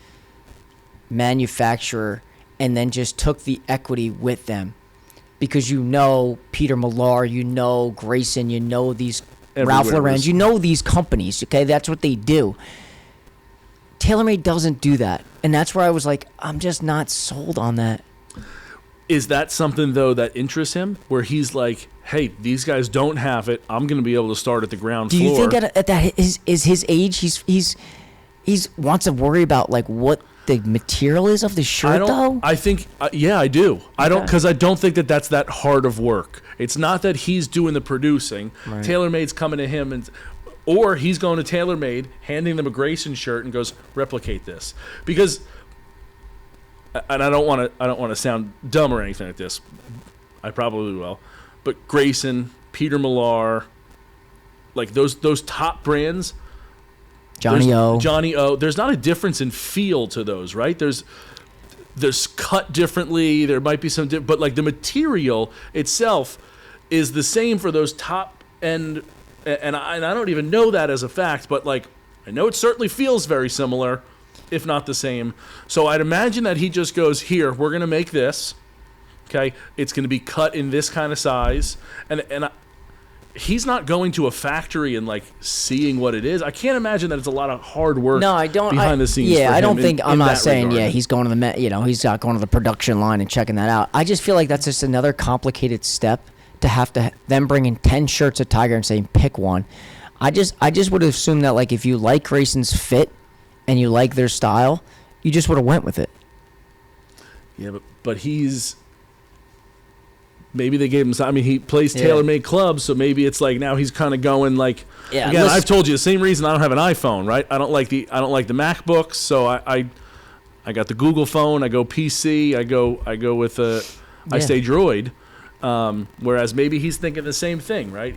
S2: manufacturer and then just took the equity with them. Because Peter Millar, Grayson, these Ralph Lauren, these companies, okay? That's what they do. TaylorMade doesn't do that. And that's where I was like, I'm just not sold on that.
S1: Is that something, though, that interests him? Where he's like, hey, these guys don't have it. I'm going to be able to start at the ground floor.
S2: Do you think at that is his age, he's wants to worry about, like, what the material is of the shirt, though?
S1: I think, yeah, I do.
S2: Okay.
S1: Because I don't think that's that hard of work. It's not that he's doing the producing. Right. TaylorMade's coming to him, or he's going to TaylorMade, handing them a Grayson shirt and goes, replicate this. Because... And I don't want to sound dumb or anything like this. I probably will. But Grayson, Peter Millar, like those top brands,
S2: Johnny O.
S1: There's not a difference in feel to those, right? There's cut differently. There might be some, but like the material itself is the same for those top end. And I don't even know that as a fact, but like I know it certainly feels very similar, if not the same. So I'd imagine that he just goes, here, we're going to make this. Okay, it's going to be cut in this kind of size. And he's not going to a factory and, like, seeing what it is. I can't imagine that it's a lot of hard work behind the scenes.
S2: Yeah,
S1: for
S2: I don't
S1: him
S2: think, I'm not saying,
S1: regard.
S2: yeah, he's going to he's not going to the production line and checking that out. I just feel like that's just another complicated step to have to then bring in 10 shirts of Tiger and saying, pick one. I just would assume that, like, if you like Grayson's fit, and you like their style, you just would have went with it.
S1: Yeah, but maybe they gave him some, I mean, he plays TaylorMade clubs, so maybe it's like now he's kind of going like, again, I've told you the same reason I don't have an iPhone, right? I don't like the MacBooks, so I got the Google phone, I go PC, I go with I stay Droid. Whereas maybe he's thinking the same thing, right?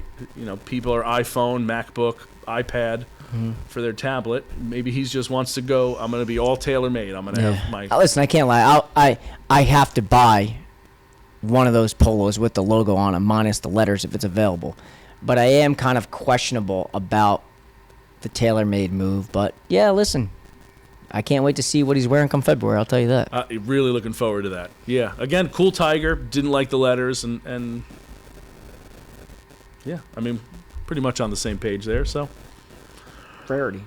S1: People are iPhone, MacBook, iPad. Mm-hmm. For their tablet. Maybe he just wants to go, I'm going to be all TaylorMade. I'm going to have my...
S2: Listen, I can't lie. I have to buy one of those polos with the logo on it, minus the letters if it's available. but I am kind of questionable about the TaylorMade move. But yeah, listen, I can't wait to see what he's wearing come February. I'll tell you that.
S1: Really looking forward to that. Yeah, again, cool Tiger. Didn't like the letters, and yeah, I mean, pretty much on the same page there. So,
S2: Rarity.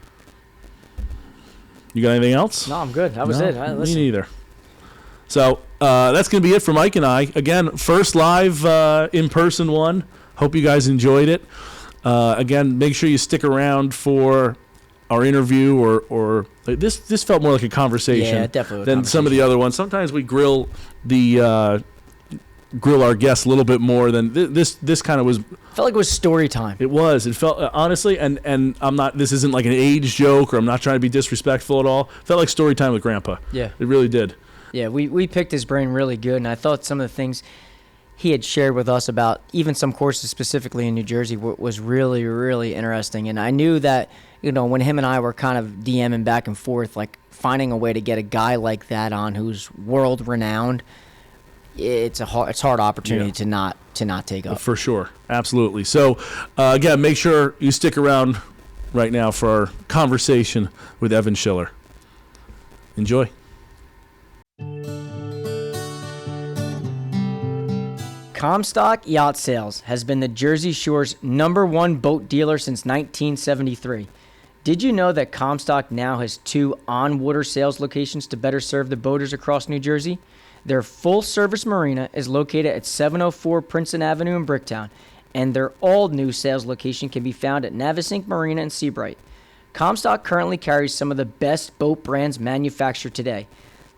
S1: You got anything else?
S2: No, I'm good. That was it.
S1: Me neither. So that's going to be it for Mike and I. Again, first live in-person one. Hope you guys enjoyed it. Again, make sure you stick around for our interview, or this felt more like a conversation than some of the other ones. Sometimes we grill our guests a little bit more than this kind of was.
S2: Felt like it was story time.
S1: It was. It felt honestly, and I'm not. This isn't like an age joke, or I'm not trying to be disrespectful at all. Felt like story time with Grandpa.
S2: Yeah,
S1: it really did.
S2: Yeah, we picked his brain really good, and I thought some of the things he had shared with us about even some courses specifically in New Jersey was really, really interesting. And I knew that, when him and I were kind of DMing back and forth, like finding a way to get a guy like that on who's world renowned, it's a hard opportunity to not take up.
S1: For sure. Absolutely. So, again, make sure you stick around right now for our conversation with Evan Schiller. Enjoy.
S2: Comstock Yacht Sales has been the Jersey Shore's #1 boat dealer since 1973. Did you know that Comstock now has 2 on-water sales locations to better serve the boaters across New Jersey? Their full-service marina is located at 704 Princeton Avenue in Bricktown, and their all-new sales location can be found at Navesink Marina in Seabright. Comstock currently carries some of the best boat brands manufactured today.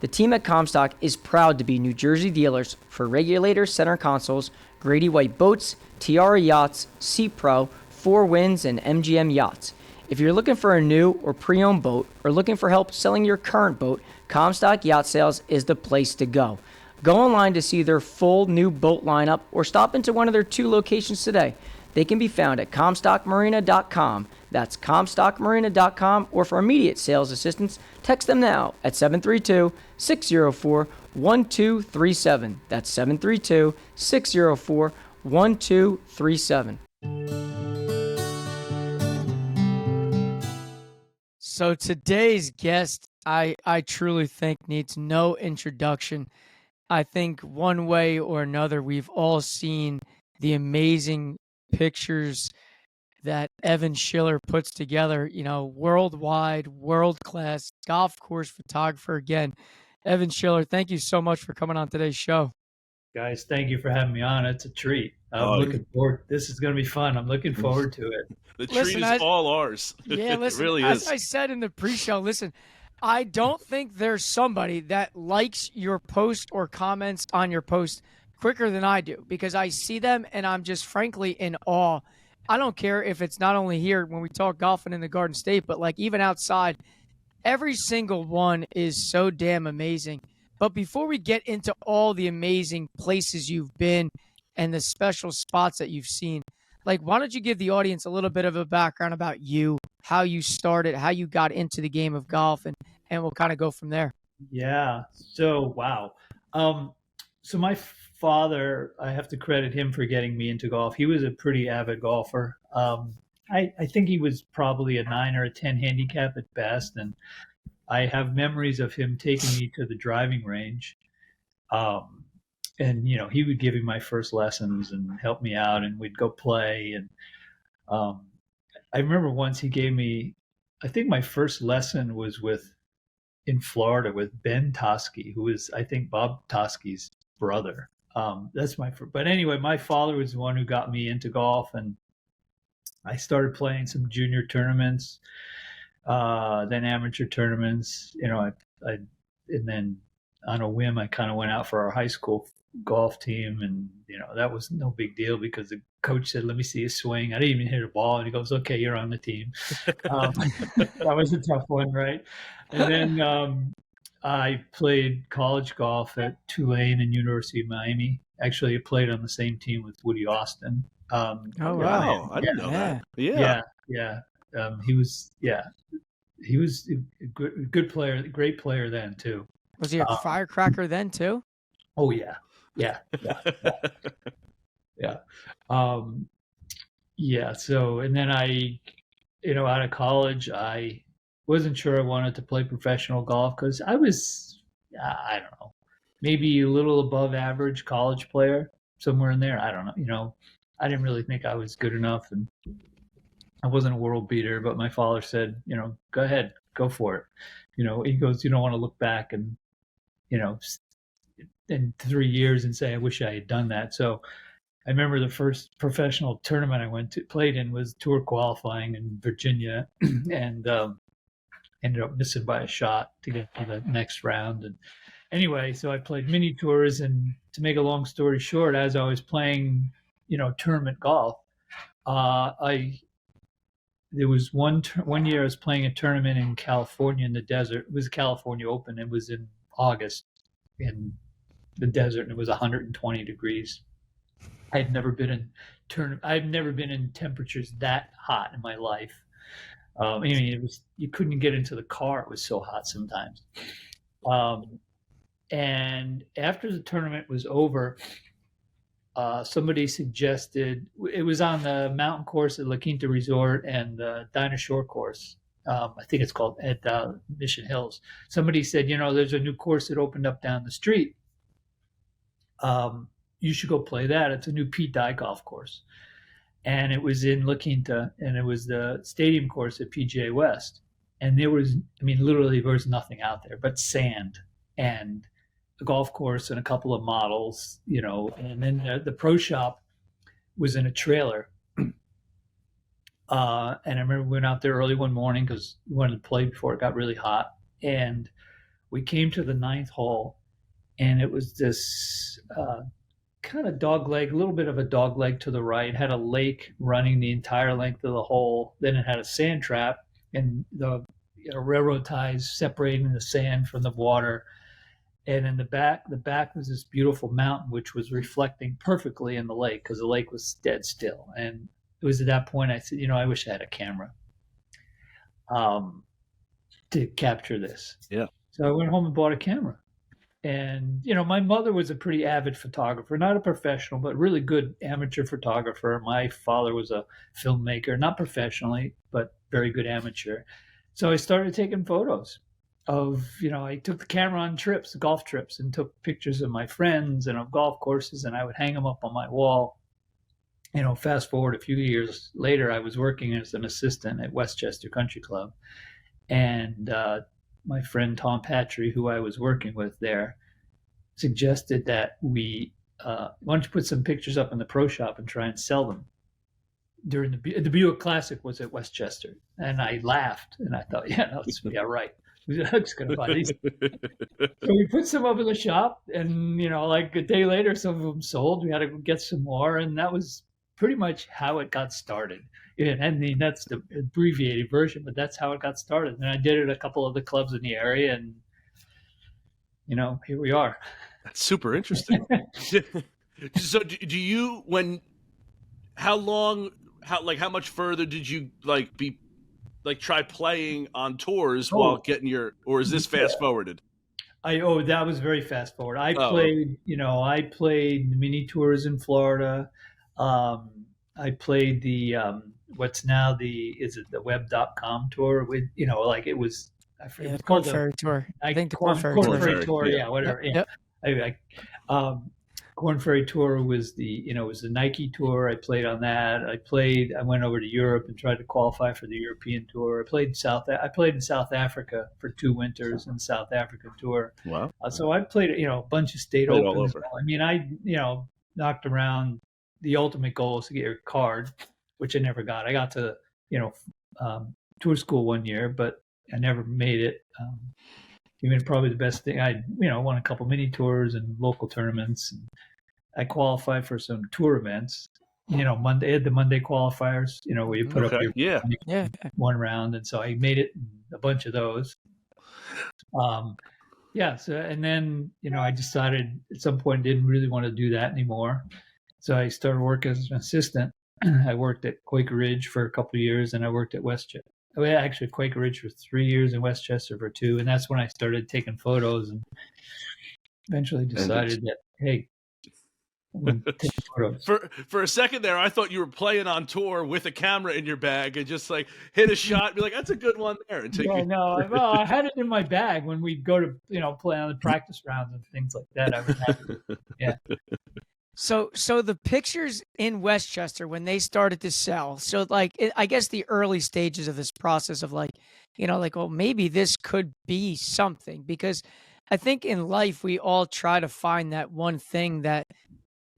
S2: The team at Comstock is proud to be New Jersey dealers for Regulator Center Consoles, Grady White Boats, Tiara Yachts, Sea Pro, Four Winds, and MGM Yachts. If you're looking for a new or pre-owned boat or looking for help selling your current boat, Comstock Yacht Sales is the place to go. Go online to see their full new boat lineup or stop into one of their 2 locations today. They can be found at ComstockMarina.com. That's ComstockMarina.com, or for immediate sales assistance, text them now at 732-604-1237. That's 732-604-1237. So today's guest, I truly think needs no introduction. I think one way or another, we've all seen the amazing pictures that Evan Schiller puts together, worldwide, world-class golf course photographer. Again, Evan Schiller, thank you so much for coming on today's show.
S3: Guys, thank you for having me on. It's a treat. I'm looking forward. This is going to be fun. I'm looking forward to it.
S1: The treat is all ours.
S2: Yeah, listen,
S1: it really
S2: as
S1: is.
S2: I said in the pre-show, listen, I don't think there's somebody that likes your post or comments on your post quicker than I do, because I see them and I'm just frankly in awe. I don't care if it's not only here when we talk golfing in the Garden State, but like even outside, every single one is so damn amazing. But before we get into all the amazing places you've been and the special spots that you've seen, like, why don't you give the audience a little bit of a background about you, how you started, how you got into the game of golf, and we'll kind of go from there.
S3: Yeah. So, wow. So my father, I have to credit him for getting me into golf. He was a pretty avid golfer. I think he was probably a 9 or a 10 handicap at best. And I have memories of him taking me to the driving range. And, he would give me my first lessons and help me out, and we'd go play. And I remember once he gave me, I think my first lesson was in Florida with Ben Tosky, who is, I think, Bob Tosky's brother. But anyway, my father was the one who got me into golf, and I started playing some junior tournaments, then amateur tournaments, and then on a whim, I kind of went out for our high school golf team, and that was no big deal because the coach said, "Let me see you swing." I didn't even hit a ball, and he goes, "Okay, you're on the team." That was a tough one, right? And then I played college golf at Tulane and University of Miami. Actually, I played on the same team with Woody Austin.
S1: Oh wow! I didn't know that. Yeah.
S3: He was a good player, great player then too.
S2: Was he a firecracker then too?
S3: Oh yeah. Yeah. So, and then out of college, I wasn't sure I wanted to play professional golf because I was, I don't know, maybe a little above average college player, somewhere in there. I don't know. I didn't really think I was good enough, and I wasn't a world beater. But my father said, go ahead, go for it. He goes, you don't want to look back and in 3 years and say, I wish I had done that. So I remember the first professional tournament I played in was tour qualifying in Virginia, and ended up missing by a shot to get to the next round. And anyway, so I played mini tours, and to make a long story short, as I was playing, tournament golf, there was one year I was playing a tournament in California in the desert. It was a California Open. It was in August in the desert, and it was 120 degrees. I've never been in temperatures that hot in my life. You couldn't get into the car. It was so hot sometimes. And after the tournament was over, somebody suggested, it was on the mountain course at La Quinta Resort and the Dinah Shore course. I think it's called at Mission Hills. Somebody said, there's a new course that opened up down the street. You should go play that. It's a new Pete Dye golf course. And it was in La Quinta, and it was the stadium course at PGA West. And literally there was nothing out there but sand and a golf course and a couple of models, and then the pro shop was in a trailer. And I remember we went out there early one morning because we wanted to play before it got really hot. And we came to the ninth hole, and it was this kind of a little bit of a dog leg to the right. It had a lake running the entire length of the hole. Then it had a sand trap and the railroad ties separating the sand from the water. And in the back was this beautiful mountain, which was reflecting perfectly in the lake because the lake was dead still. And it was at that point I said, I wish I had a camera to capture this.
S1: Yeah.
S3: So I went home and bought a camera. And, my mother was a pretty avid photographer, not a professional, but really good amateur photographer. My father was a filmmaker, not professionally, but very good amateur. So I started taking photos of, I took the camera on golf trips, and took pictures of my friends and of golf courses, and I would hang them up on my wall. Fast forward a few years later, I was working as an assistant at Westchester Country Club. And my friend Tom Patry, who I was working with there, suggested that why don't you put some pictures up in the pro shop and try and sell them. During the Buick Classic was at Westchester, and I laughed and I thought, right. I'm just going to buy these. So we put some up in the shop, and like a day later, some of them sold. We had to get some more, and that was pretty much how it got started. And that's the abbreviated version, but that's how it got started. And I did it at a couple of the clubs in the area, and here we are.
S1: That's super interesting. So how much further did you try playing on tours while getting or is this fast forwarded?
S3: That was very fast forward. I played mini tours in Florida. I played the what's now the web.com tour with it was
S2: it's called Ferry Tour. I think the Corn
S3: Ferry Tour,
S2: yeah,
S3: whatever.
S2: Yep.
S3: Corn Ferry Tour was the was the Nike tour. I played on that. I went over to Europe and tried to qualify for the European tour. I played in South Africa for 2 winters in the South Africa tour.
S1: Wow.
S3: So I played a bunch of state
S1: opens.
S3: All over. I knocked around. The ultimate goal is to get your card, which I never got. I got to tour school one year, but I never made it. Probably the best thing, I won a couple mini tours and local tournaments. And I qualified for some tour events. Monday had the Monday qualifiers. Where you put up your one round, and so I made it in a bunch of those. So and then I decided at some point didn't really want to do that anymore. So I started working as an assistant. I worked at Quaker Ridge for a couple of years, and I worked at Westchester. Actually, Quaker Ridge for 3 years and Westchester for 2. And that's when I started taking photos and eventually decided that, hey, when taking photos.
S1: For a second there, I thought you were playing on tour with a camera in your bag and just like hit a shot and be like, that's a good one there. And take
S3: Yeah, no, well, I had it in my bag when we'd go to, play on the practice rounds and things like that. I would have it. Yeah.
S4: So the pictures in Westchester when they started to sell. So I guess the early stages of this process of well, maybe this could be something, because I think in life we all try to find that one thing that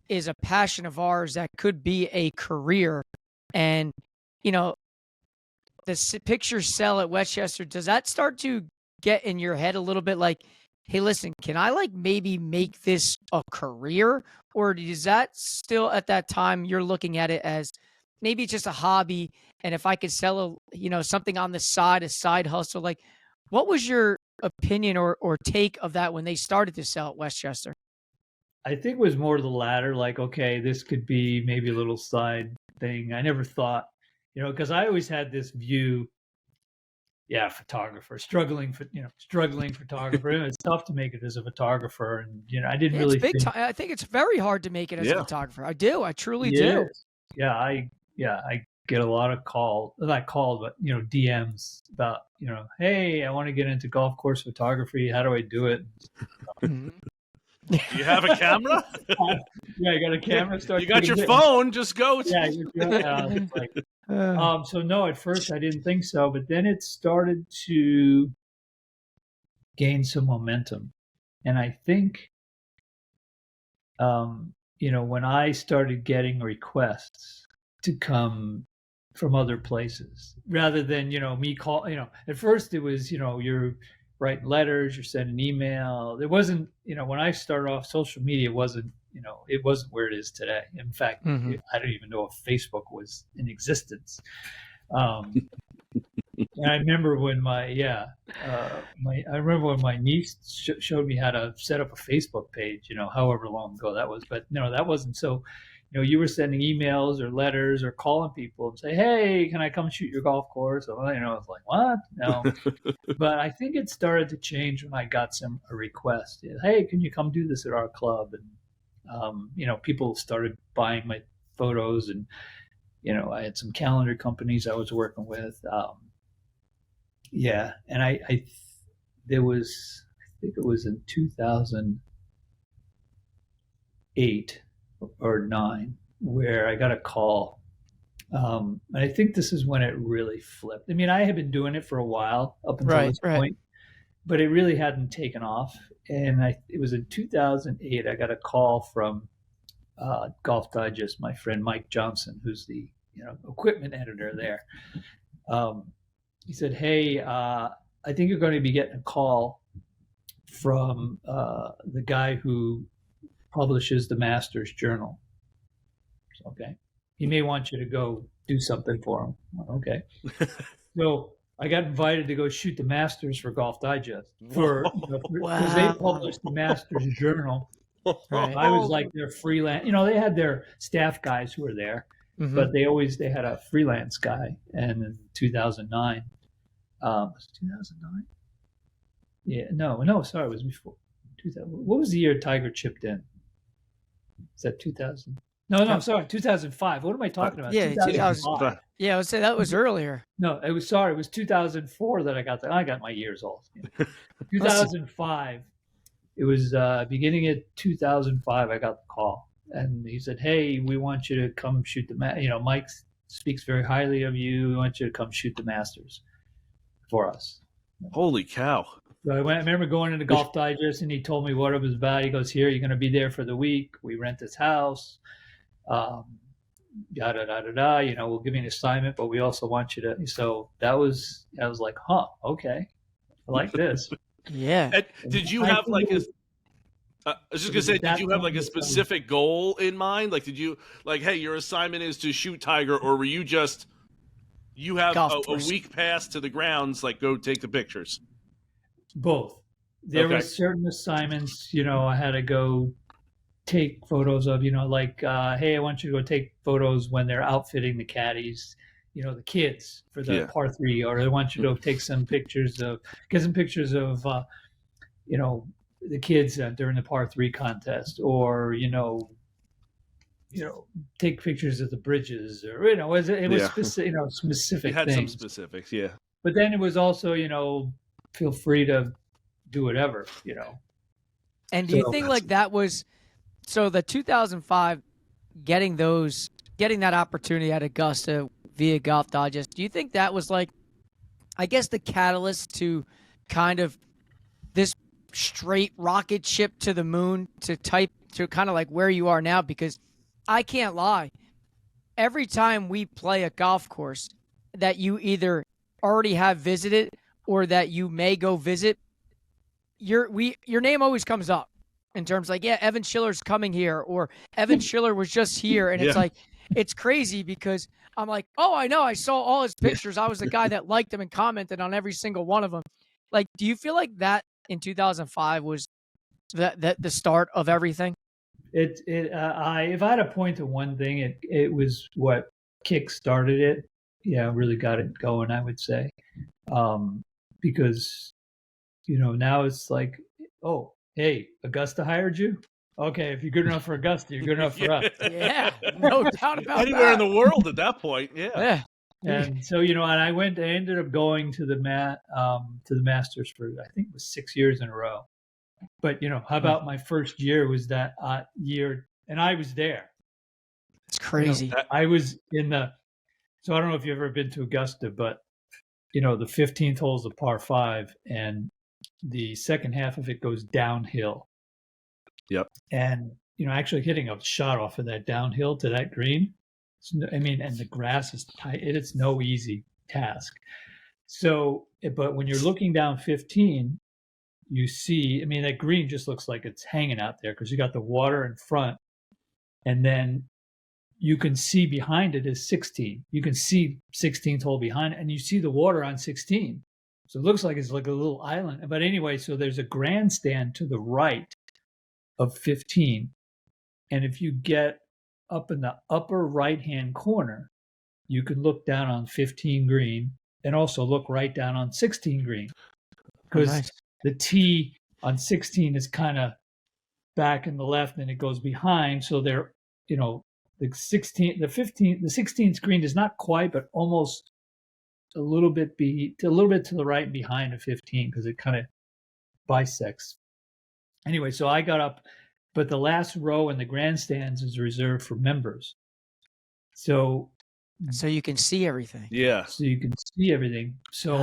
S4: is a passion of ours that could be a career. And the pictures sell at Westchester. Does that start to get in your head a little bit like, hey, listen, can I maybe make this a career? Or is that still at that time you're looking at it as maybe it's just a hobby, and if I could sell something on the side, a side hustle? Like, what was your opinion or take of that when they started to sell at Westchester?
S3: I think it was more the latter, like, okay, this could be maybe a little side thing. I never thought, because I always had this view, photographer, struggling photographer. It's tough to make it as a photographer, and I didn't really.
S4: It's big time. I think it's very hard to make it as a photographer. I do. I truly do.
S3: Yeah, I get a lot of not calls, but DMs about hey, I want to get into golf course photography. How do I do it?
S1: Do you have a camera?
S3: Yeah, I got a camera.
S1: You got your phone. Just go.
S3: Yeah. So no, at first I didn't think so, but then it started to gain some momentum, and I think, when I started getting requests to come from other places, rather than me call. At first it was you're writing letters, you're sending email. It wasn't when I started off, social media wasn't it wasn't where it is today. In fact, I don't even know if Facebook was in existence. And I remember when my niece showed me how to set up a Facebook page, however long ago that was. But no, that wasn't. So, you were sending emails or letters or calling people and say, hey, can I come shoot your golf course? So, I was like, what? No. But I think it started to change when I got a request. Hey, can you come do this at our club? And, people started buying my photos, and, I had some calendar companies I was working with. And I think it was in 2008 or 9 where I got a call. And I think this is when it really flipped. I mean, I had been doing it for a while up until this point, but it really hadn't taken off. And it was in 2008, I got a call from Golf Digest, my friend Mike Johnson, who's the equipment editor there. He said, hey, I think you're going to be getting a call from the guy who publishes the Masters Journal. Okay. He may want you to go do something for him. Okay. So I got invited to go shoot the Masters for Golf Digest because they published the Masters Journal. Right. I was like their freelance, they had their staff guys who were there, but they had a freelance guy. And in 2009, was it 2009? Yeah, no, sorry, it was before 2000. What was the year Tiger chipped in? Is that 2000? No, I'm sorry, 2005. What am I talking about?
S4: Yeah, 2005. Yeah, I would say that was earlier.
S3: No, it was 2004 that I got that. I got my years off. 2005. It was beginning of 2005. I got the call, and he said, "Hey, we want you to come shoot the Mike speaks very highly of you. We want you to come shoot the Masters for us."
S1: Holy cow!
S3: So I remember going into Golf Digest, and he told me what it was about. He goes, "Here, you're going to be there for the week. We rent this house. Yada da da da. We'll give you an assignment, but we also want you to." So I was like, "Huh, okay, I like this."
S4: Yeah.
S1: And did you have like a? I was just gonna say, did you have like a specific goal in mind? Like, did you hey, your assignment is to shoot Tiger, or were you just you have a week pass to the grounds, like go take the pictures?
S3: Both. There were certain assignments, I had to go take photos of, hey, I want you to go take photos when they're outfitting the caddies, the kids for the par 3, or I want you to go take some pictures of, the kids during the par 3 contest, or, take pictures of the bridges, or it was
S1: Yeah.
S3: specific, specific
S1: You had
S3: things.
S1: some specifics, yeah.
S3: But then it was also, feel free to do whatever,
S4: And do you
S3: So-
S4: think like that was so the 2005 getting that opportunity at Augusta via Golf Digest? Do you think that was like, I guess, the catalyst to kind of this straight rocket ship to the moon to kind of like where you are now? Because I can't lie, every time we play a golf course that you either already have visited or that you may go visit, your name always comes up in terms like, yeah, Evan Schiller's coming here, or Evan Schiller was just here. And it's
S1: Yeah.
S4: like, it's crazy because I'm like, oh, I know, I saw all his pictures. I was the guy that liked them and commented on every single one of them. Like, do you feel like that in 2005 was the start of everything?
S3: if I had to point to one thing, it was what kick started it. Yeah, really got it going, I would say. Because, now it's like, oh, hey, Augusta hired you? Okay, if you're good enough for Augusta, you're good enough for us.
S4: Yeah, no doubt about
S1: Anywhere in
S4: that.
S1: the world at that point, yeah.
S4: Yeah.
S3: And so, and I ended up going to the Masters for, I think it was 6 years in a row. But, how about my first year was that year, and I was there.
S4: It's crazy.
S3: I was so I don't know if you've ever been to Augusta, but, the 15th hole is a par 5, and the second half of it goes downhill.
S1: Yep.
S3: And, actually hitting a shot off of that downhill to that green, and the grass is tight. It's no easy task. So, but when you're looking down 15, you see, that green just looks like it's hanging out there because you got the water in front, and then you can see behind it is 16. You can see 16th hole behind it, and you see the water on 16. So it looks like it's like a little island. But anyway, so there's a grandstand to the right of 15. And if you get up in the upper right-hand corner, you can look down on 15 green and also look right down on 16 green. Because
S4: Nice.
S3: the tee on 16 is kind of back in the left and it goes behind. So they're, the 16th green is not quite, but almost a little bit to the right and behind of 15 because it kind of bisects. Anyway, so I got up, but the last row in the grandstands is reserved for members. So
S4: you can see everything.
S1: Yeah.
S3: So you can see everything. So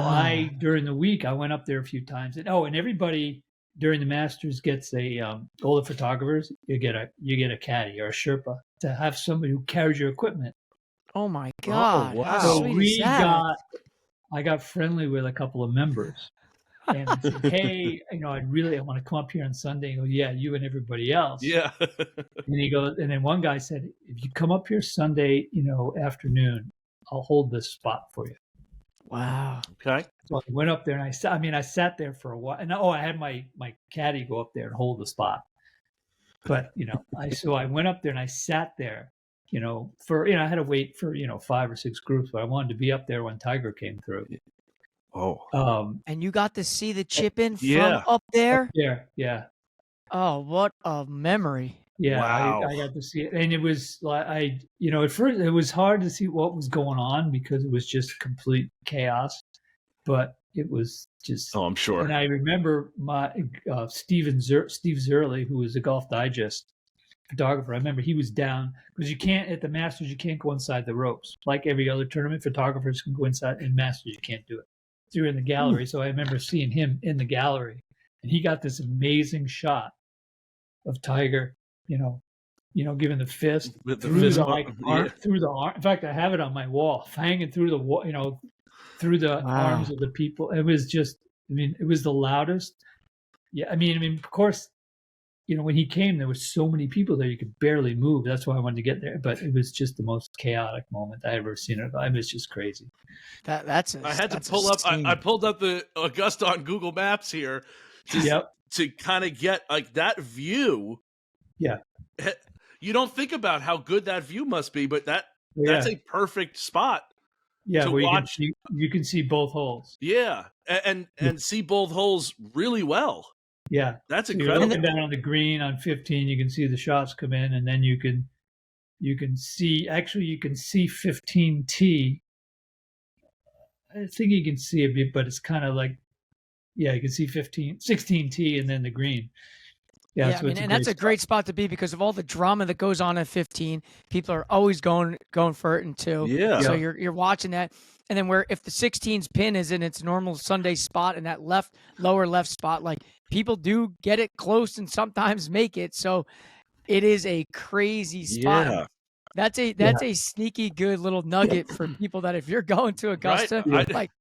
S3: during the week, I went up there a few times, and everybody during the Masters gets all the photographers, you get a caddy or a Sherpa to have somebody who carries your equipment.
S4: Oh my God.
S1: wow.
S4: How
S3: So
S4: sweet is that?
S3: I got friendly with a couple of members and I said, hey, I want to come up here on Sunday. He goes, yeah, you and everybody else.
S1: Yeah.
S3: And he goes, and then one guy said, if you come up here Sunday, afternoon, I'll hold this spot for you.
S4: Wow.
S1: Okay.
S3: So I went up there and I sat there for a while, and I had my caddy go up there and hold the spot. But I went up there and I sat there, I had to wait for 5 or 6 groups, but I wanted to be up there when Tiger came through.
S1: Oh.
S4: And you got to see the chip in from
S1: Yeah.
S4: up there?
S3: Yeah.
S4: Oh, what a memory.
S3: Yeah,
S1: Wow.
S3: I got to see it, and it was like at first it was hard to see what was going on because it was just complete chaos, but it was just.
S1: Oh, I'm sure.
S3: And I remember my Steve Zerley, who was a Golf Digest photographer. I remember he was down because you can't at the Masters, you can't go inside the ropes like every other tournament. Photographers can go inside, in Masters you can't do it. So you're in the gallery. So I remember seeing him in the gallery, and he got this amazing shot of Tiger. Giving the fist
S1: With the
S3: through
S1: fist
S3: the
S1: bump,
S3: arm,
S1: yeah.
S3: through the arm. In fact, I have it on my wall, hanging through the wall, through the
S4: Wow.
S3: arms of the people. It was just, it was the loudest. Yeah, of course, when he came, there was so many people there you could barely move. That's why I wanted to get there. But it was just the most chaotic moment I ever seen. It was just crazy.
S4: That's
S1: I had to pull up. I pulled up the Augusta on Google Maps here to kind of get like that view.
S3: Yeah.
S1: You don't think about how good that view must be, but that's a perfect spot.
S3: Yeah,
S1: to
S3: where
S1: watch.
S3: you can see both holes.
S1: Yeah, and see both holes really well.
S3: Yeah,
S1: That's
S3: so you're
S1: incredible.
S3: looking down on the green on 15. You can see the shots come in, and then you can you can see 15T. I think you can see a bit, but it's kind of like, you can see 16T and then the green.
S4: Yeah,
S3: So
S4: and that's a great spot to be because of all the drama that goes on at 15. People are always going for it in 2.
S1: Yeah.
S4: So you're watching that, and then where if the 16's pin is in its normal Sunday spot in that lower left spot, like people do get it close and sometimes make it. So it is a crazy spot.
S1: Yeah.
S4: That's a sneaky good little nugget for people that if you're going to Augusta, like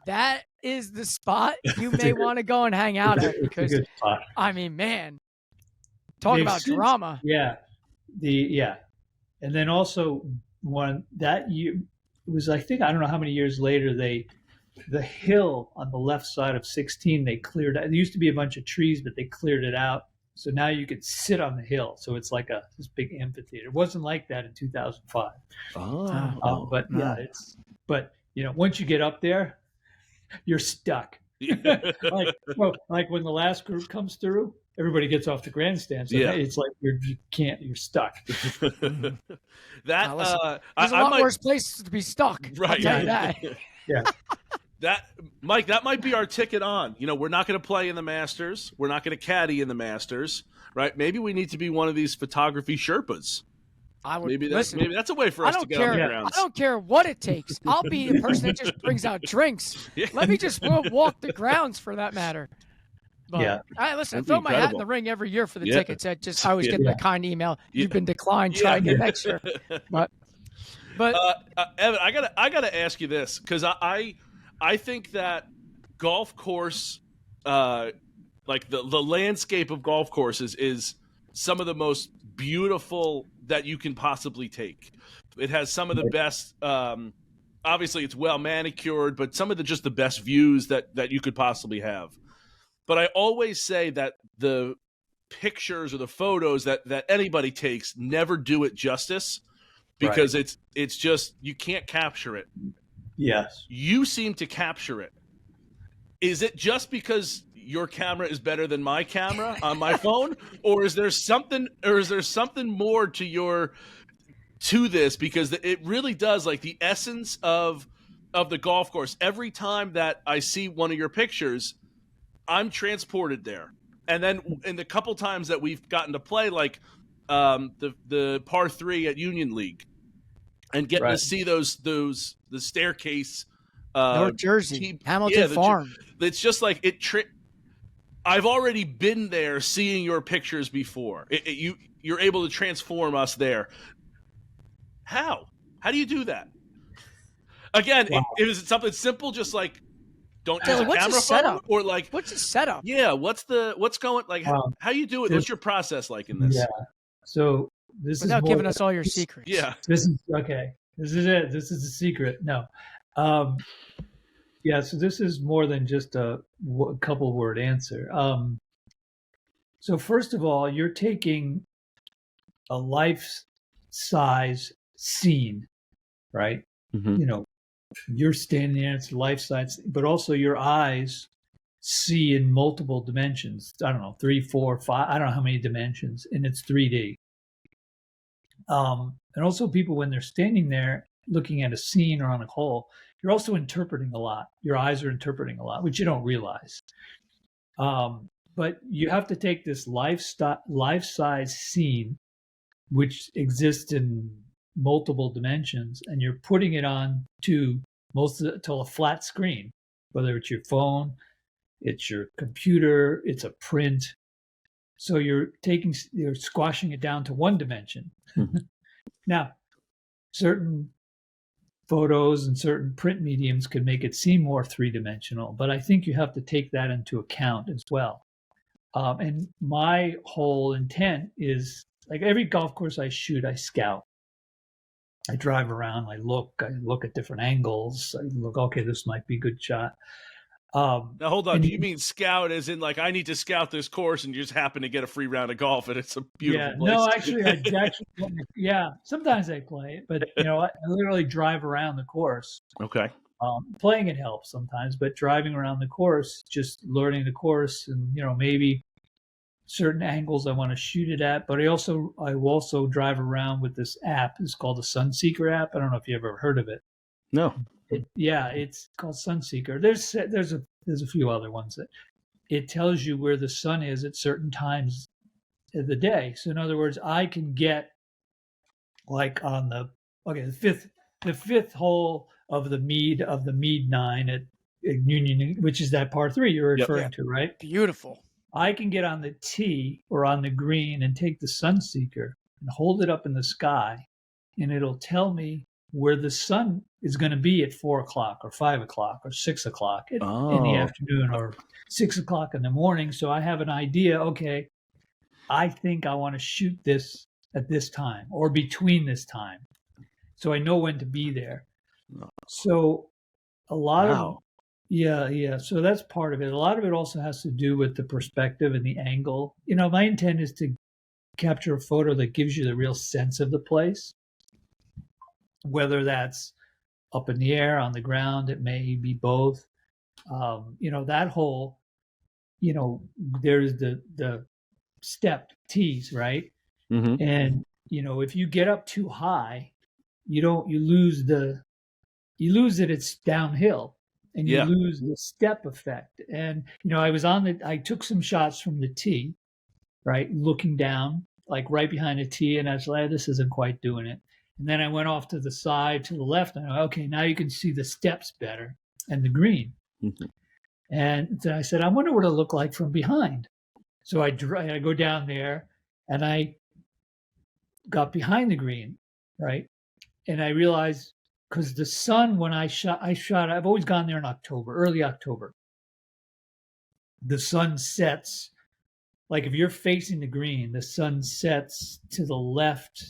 S4: that is the spot you may want to go and hang out at because I mean, man, talk about drama.
S3: And then also one that year it was, I think, I don't know how many years later, the hill on the left side of 16 they cleared out. There used to be a bunch of trees, but they cleared it out. So now you could sit on the hill. So it's like this big amphitheater. It wasn't like that in 2005. But once you get up there, you're stuck. like when the last group comes through, everybody gets off the grandstand. So it's like you're stuck.
S4: There's a lot worse places to be stuck.
S1: Right.
S4: I'll tell you that.
S1: Mike, that might be our ticket on. We're not going to play in the Masters. We're not going to caddy in the Masters, right? Maybe we need to be one of these photography Sherpas. Maybe that's a way for us to get on the grounds.
S4: I don't care what it takes. I'll be the person that just brings out drinks. Let me just walk the grounds for that matter. But I throw my hat in the ring every year for the tickets. I always get the kind email. You've been declined. Try again next year. But
S1: Evan, I gotta ask you this because I think that golf course, like the landscape of golf courses is some of the most beautiful that you can possibly take. It has some of the best, obviously it's well manicured, but some of the best views that you could possibly have. But I always say that the pictures or the photos that anybody takes never do it justice because it's just, you can't capture it.
S3: Yes.
S1: You seem to capture it. Is it just because your camera is better than my camera on my phone, or is there something more to this? Because it really does, like the essence of the golf course. Every time that I see one of your pictures, I'm transported there. And then in the couple times that we've gotten to play, like the par 3 at Union League, and getting to see the staircase,
S4: North Jersey, Hamilton Farm.
S1: It's just like I've already been there, seeing your pictures before. You're able to transform us there. How do you do that? Again, is it something simple, just like don't use a camera phone, or like
S4: what's the setup?
S1: Yeah, what's going like? How you do it? What's your process like in this?
S3: Yeah. So this
S4: without giving us all your secrets.
S1: Yeah.
S3: This is okay. This is it. This is the secret. No. So this is more than just a couple word answer. So first of all, you're taking a life-size scene, right?
S1: Mm-hmm.
S3: You're standing there, it's life-size, but also your eyes see in multiple dimensions. I don't know, 3, 4, 5, I don't know how many dimensions, and it's 3D. And also people, when they're standing there looking at a scene or on a hole, you're also interpreting a lot. Your eyes are interpreting a lot, which you don't realize. But you have to take this life-size scene, which exists in multiple dimensions, and you're putting it on to a flat screen, whether it's your phone, it's your computer, it's a print. So you're squashing it down to one dimension. Mm-hmm. Now, certain photos and certain print mediums can make it seem more three-dimensional, but I think you have to take that into account as well. And my whole intent is, like every golf course I shoot, I scout. I drive around, I look at different angles. I look, okay, this might be a good shot.
S1: Now hold on, do you mean scout as in like I need to scout this course and you just happen to get a free round of golf and it's a beautiful place?
S3: No, actually, sometimes I play it, but I literally drive around the course.
S1: Okay.
S3: Playing it helps sometimes, but driving around the course, just learning the course, and maybe certain angles I want to shoot it at. But I will also drive around with this app. It's called the Sunseeker app. I don't know if you ever heard of it.
S1: No.
S3: It's called Sunseeker. There's a few other ones that it tells you where the sun is at certain times of the day. So in other words, I can get like on the fifth hole of the Mead 9 at Union, which is that par 3 you're referring to, right?
S4: Beautiful.
S3: I can get on the tee or on the green and take the Sunseeker and hold it up in the sky, and it'll tell me where the sun is going to be at 4 o'clock or 5 o'clock or 6 o'clock in the afternoon or 6 o'clock in the morning. So I have an idea, okay, I think I want to shoot this at this time or between this time. So I know when to be there. So a lot of, so that's part of it. A lot of it also has to do with the perspective and the angle. My intent is to capture a photo that gives you the real sense of the place, whether that's up in the air, on the ground, it may be both. That hole, there's the stepped tees, right?
S1: Mm-hmm.
S3: And, if you get up too high, you lose that it's downhill, and you lose the step effect. And, I took some shots from the tee, right? Looking down, like right behind the tee. And I was like, this isn't quite doing it. And then I went off to the side, to the left. And I went, okay, now you can see the steps better and the green.
S1: Mm-hmm.
S3: And then I said, I wonder what it'll look like from behind. So I go down there, and I got behind the green, right? And I realized, because the sun, when I shot, I've always gone there in October, early October. The sun sets, like if you're facing the green, the sun sets to the left,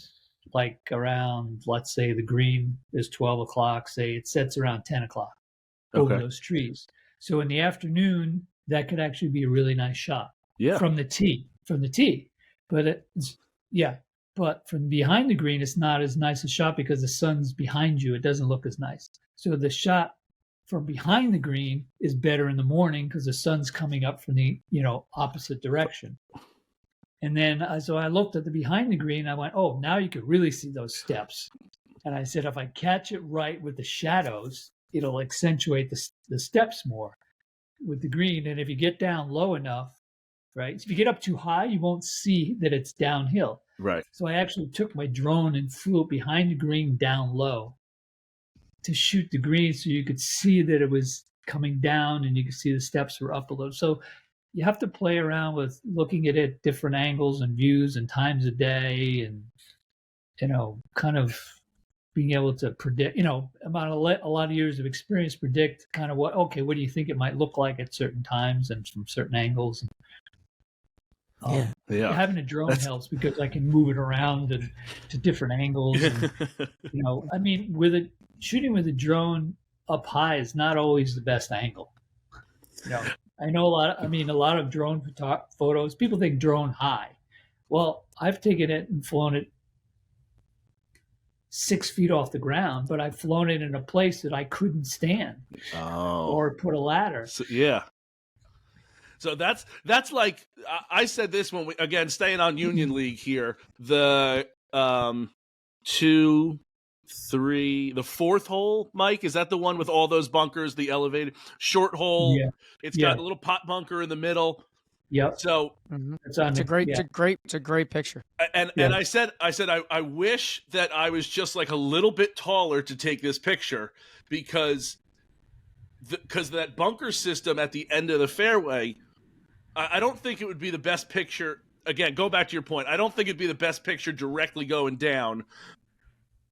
S3: like around, let's say the green is 12 o'clock, say it sets around 10 o'clock over those trees. So in the afternoon, that could actually be a really nice shot from the tee. But from behind the green, it's not as nice a shot because the sun's behind you. It doesn't look as nice. So the shot from behind the green is better in the morning because the sun's coming up from the opposite direction. And then so I looked at the behind the green. I went, oh, now you could really see those steps. And I said, if I catch it right with the shadows, it'll accentuate the steps more with the green. And if you get down low enough, right? If you get up too high, you won't see that it's downhill.
S1: Right.
S3: So I actually took my drone and flew it behind the green down low to shoot the green, so you could see that it was coming down and you could see the steps were up a little. So you have to play around with looking at it different angles and views and times of day, and kind of being able to predict, about a lot of years of experience, predict kind of what do you think it might look like at certain times and from certain angles. Having a drone helps because I can move it around and to different angles. And, shooting with a drone up high is not always the best angle. I know a lot of drone photos, people think drone high. Well, I've taken it and flown it 6 feet off the ground, but I've flown it in a place that I couldn't stand or put a ladder.
S1: So that's like, I said this when again, staying on Union League here, the 2, 3, the fourth hole, Mike, is that the one with all those bunkers, the elevated short hole?
S3: Yeah.
S1: It's got a little pot bunker in the middle.
S3: Yep.
S1: So
S4: it's a great picture.
S1: And I said I wish that I was just like a little bit taller to take this picture, because that bunker system at the end of the fairway, I don't think it would be the best picture. Again, go back to your point. I don't think it'd be the best picture directly going down,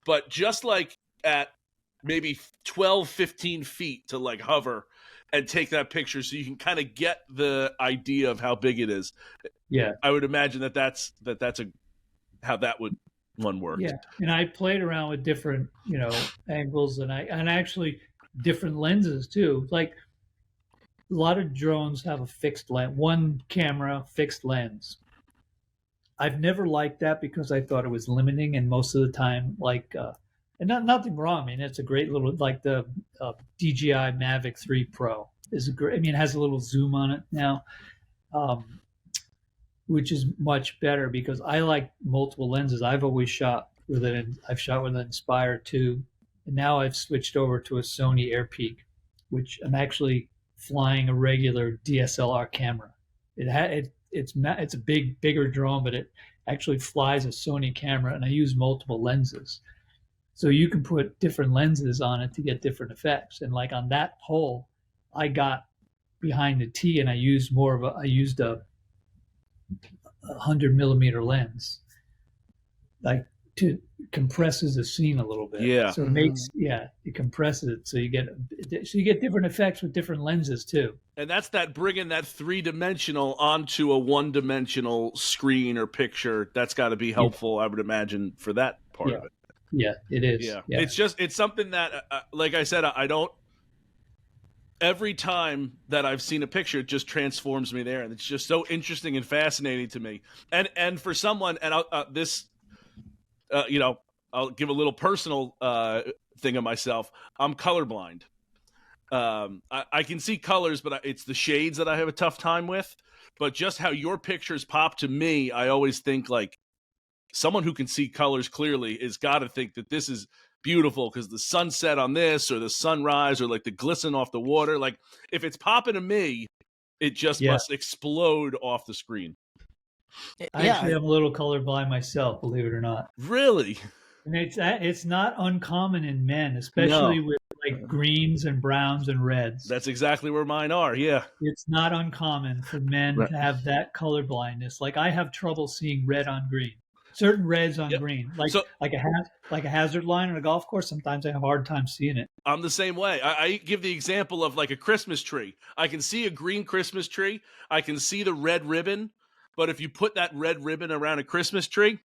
S1: but just like at maybe 12, 15 feet to like hover and take that picture so you can kind of get the idea of how big it is.
S3: Yeah.
S1: I would imagine that's how that would one work.
S3: Yeah. And I played around with different, angles and actually different lenses too. Like a lot of drones have a fixed lens, one camera, fixed lens. I've never liked that because I thought it was limiting, and most of the time, and nothing wrong. I mean, it's a great little, like the DJI Mavic 3 Pro is a great. I mean, it has a little zoom on it now. which is much better because I like multiple lenses. I've always shot with I've shot with an Inspire 2, and now I've switched over to a Sony AirPeak, which I'm actually flying a regular DSLR camera. It's a bigger drone, but it actually flies a Sony camera, and I use multiple lenses. So you can put different lenses on it to get different effects. And like on that hole, I got behind the tee and I used a 100 millimeter lens, like to compresses the scene a little bit.
S1: Yeah.
S3: So it compresses it. So you get different effects with different lenses too.
S1: And that's that bringing that 3-dimensional onto a 1-dimensional screen or picture. That's got to be helpful, I would imagine, for that part of it.
S3: Yeah, it is.
S1: Yeah. It's something that, like I said, I don't, every time that I've seen a picture, it just transforms me there. And it's just so interesting and fascinating to me. And for someone, and I'll give a little personal thing of myself. I'm colorblind. I can see colors, but it's the shades that I have a tough time with. But just how your pictures pop to me, I always think like, someone who can see colors clearly is got to think that this is beautiful because the sunset on this or the sunrise or like the glisten off the water. Like if it's popping to me, it just must explode off the screen.
S3: Actually, I'm a little colorblind myself, believe it or not.
S1: Really?
S3: And it's not uncommon in men, especially with like greens and browns and reds.
S1: That's exactly where mine are. Yeah.
S3: It's not uncommon for men to have that color blindness. Like I have trouble seeing red on green. Certain reds on green, like a hazard line on a golf course. Sometimes I have a hard time seeing it.
S1: I'm the same way. I give the example of like a Christmas tree. I can see a green Christmas tree. I can see the red ribbon. But if you put that red ribbon around a Christmas tree,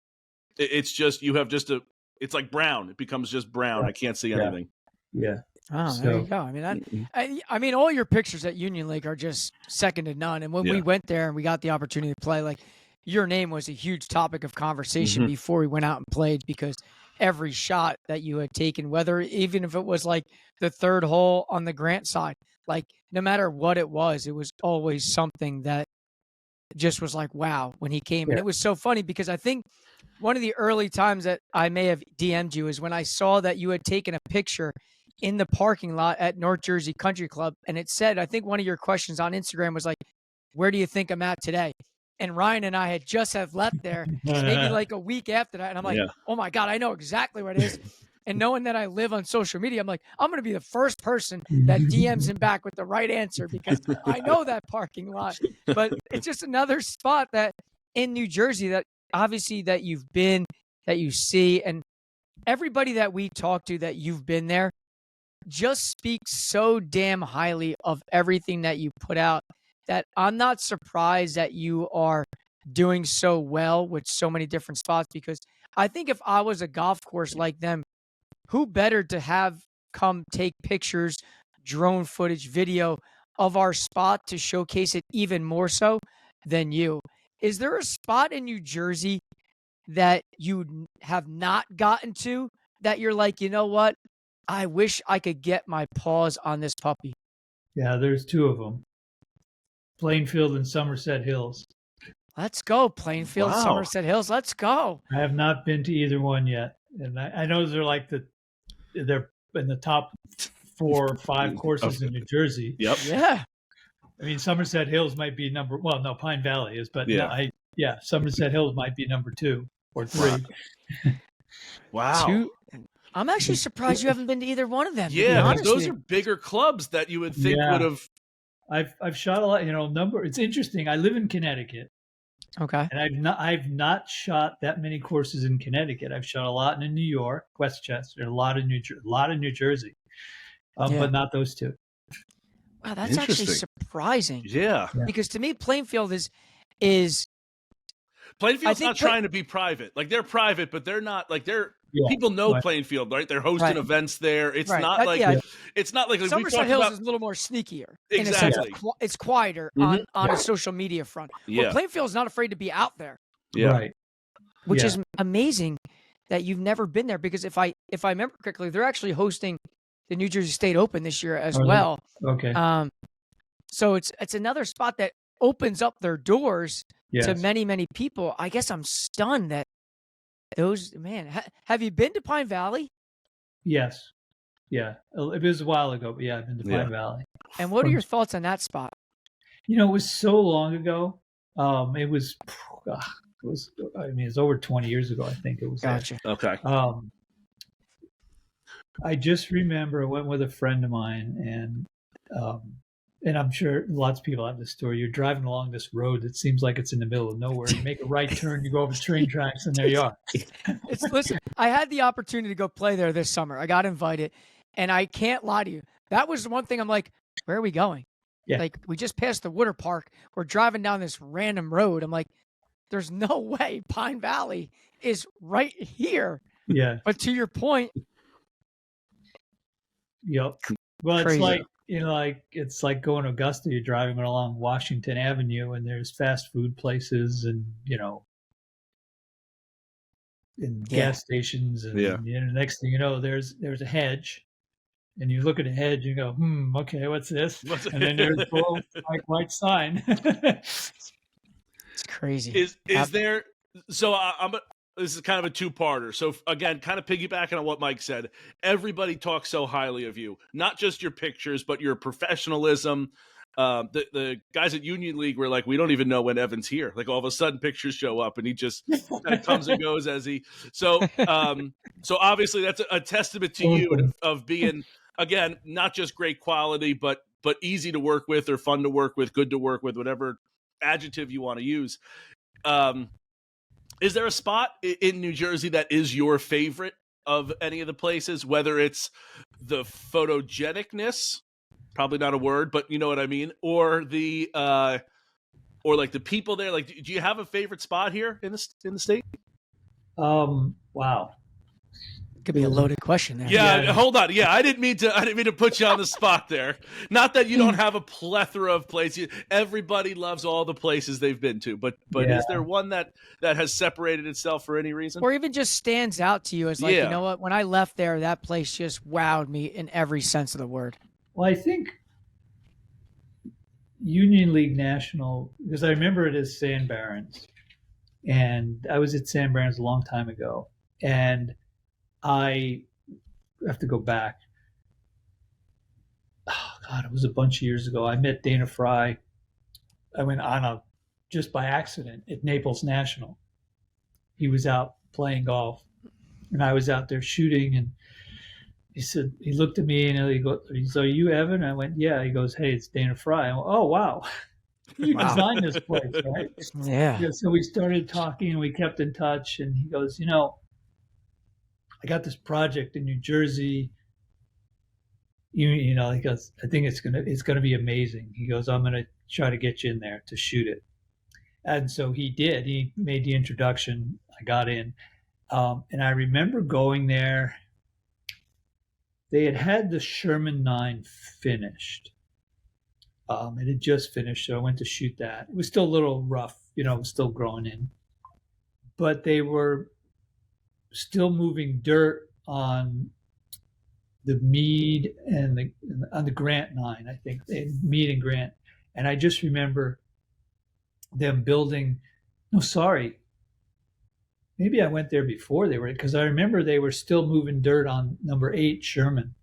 S1: it's just it's like brown. It becomes just brown. I can't see anything.
S3: Yeah.
S4: Oh, there you go. I mean, all your pictures at Union Lake are just second to none. And when we went there and we got the opportunity to play, like, your name was a huge topic of conversation before we went out and played because every shot that you had taken, even if it was like the third hole on the Grant side, like no matter what it was always something that just was like, wow, when he came. And it was so funny because I think one of the early times that I may have DM'd you is when I saw that you had taken a picture in the parking lot at North Jersey Country Club. And it said, I think one of your questions on Instagram was like, where do you think I'm at today? And Ryan and I had just left there maybe like a week after that. And I'm like, oh my God, I know exactly what it is. And knowing that I live on social media, I'm like, I'm going to be the first person that DMs him back with the right answer because I know that parking lot. But it's just another spot that in New Jersey that obviously that you've been, that you see, and everybody that we talk to that you've been there just speaks so damn highly of everything that you put out that I'm not surprised that you are doing so well with so many different spots because I think if I was a golf course like them, who better to have come take pictures, drone footage, video of our spot to showcase it even more so than you? Is there a spot in New Jersey that you have not gotten to that you're like, you know what? I wish I could get my paws on this puppy.
S3: Yeah, there's two of them. Plainfield and Somerset Hills.
S4: Let's go, Plainfield, Somerset Hills. Let's go.
S3: I have not been to either one yet, and I know they're they're in the top 4 or 5 courses in New Jersey.
S1: Yep.
S4: Yeah.
S3: I mean, Somerset Hills might be Pine Valley is, but Somerset Hills might be number 2 or 3.
S1: Wow.
S4: I'm actually surprised you haven't been to either one of them.
S1: Yeah, those are bigger clubs that you would think would have.
S3: I've shot a lot, It's interesting. I live in Connecticut.
S4: Okay.
S3: And I've not shot that many courses in Connecticut. I've shot a lot in New York, Westchester, a lot in New Jersey. But not those 2.
S4: Wow, that's actually surprising.
S1: Yeah.
S4: Because to me, Plainfield is
S1: Plainfield's not trying to be private. Like they're private, but they're not like people know Plainfield, right? They're hosting events there. It's not like it's not like
S4: Somerset Hills is a little more sneakier.
S1: Exactly.
S4: In a sense. It's quieter on a social media front.
S1: Yeah.
S4: But Plainfield's not afraid to be out there.
S1: Yeah.
S3: Right.
S4: Which is amazing that you've never been there because if I remember correctly, they're actually hosting the New Jersey State Open this year as well.
S3: Okay.
S4: So it's another spot that opens up their doors to
S3: Yes.
S4: many, many people. I guess I'm stunned that those, man, have you been to Pine Valley?
S3: Yes. Yeah. It was a while ago, but yeah, I've been to
S1: Yeah.
S3: Pine Valley.
S4: And what are your thoughts on that spot?
S3: You know, it was so long ago. It was, I mean, it's over 20 years ago, I think it was.
S4: Gotcha.
S1: Okay.
S3: I just remember I went with a friend of mine, and I'm sure lots of people have this story. You're driving along this road that seems like it's in the middle of nowhere. You make a right turn, you go over train tracks, and there you are.
S4: Listen, I had the opportunity to go play there this summer. I got invited, and I can't lie to you. That was the one thing I'm like, where are we going?
S3: Yeah.
S4: Like, we just passed the water park. We're driving down this random road. I'm like, there's no way Pine Valley is right here.
S3: Yeah.
S4: But to your point,
S3: Yep. Well,
S4: Crazy.
S3: it's like, it's like going to Augusta. You're driving along Washington Avenue, and there's fast food places, and and gas stations, and next thing you know, there's a hedge, and you look at the hedge, you go, okay, what's this? And then there's a little white sign.
S4: it's crazy.
S1: Is there? So this is kind of a two-parter. So again, kind of piggybacking on what Mike said, everybody talks so highly of you, not just your pictures, but your professionalism. The guys at Union League were like, we don't even know when Evan's here. Like all of a sudden pictures show up and he just kind of comes and goes as he, so obviously that's a testament to you of being, again, not just great quality, but easy to work with or fun to work with, good to work with, whatever adjective you want to use. Is there a spot in New Jersey that is your favorite of any of the places, whether it's the photogenicness, probably not a word, but you know what I mean, or the or like the people there? Like, do you have a favorite spot here in the state?
S3: Wow.
S4: Could be a loaded question there.
S1: Yeah, hold on. Yeah, I didn't mean to put you on the spot there. Not that you don't have a plethora of places. Everybody loves all the places they've been to, but is there one that has separated itself for any reason,
S4: or even just stands out to you as like, you know what? When I left there, that place just wowed me in every sense of the word.
S3: Well, I think Union League National, because I remember it as Sand Barons, and I was at Sand Barons a long time ago, and I have to go back. Oh God, it was a bunch of years ago. I met Dana Fry. I went on just by accident at Naples National. He was out playing golf, and I was out there shooting. And he said, he looked at me and he goes, "Are you Evan?" I went, "Yeah." He goes, "Hey, it's Dana Fry." I went, "Oh wow, you designed this place, right?"
S4: Yeah.
S3: So we started talking and we kept in touch. And he goes, I got this project in New Jersey. He goes, "I think it's gonna be amazing." He goes, "I'm gonna try to get you in there to shoot it." And so he did. He made the introduction. I got in, and I remember going there. They had the Sherman 9 finished. It had just finished, so I went to shoot that. It was still a little rough, it was still growing in, but they were still moving dirt on the Meade and on the Grant 9, I think, Meade and Grant. And I just remember them building. No, sorry. Maybe I went there before they were, because I remember they were still moving dirt on number 8 Sherman.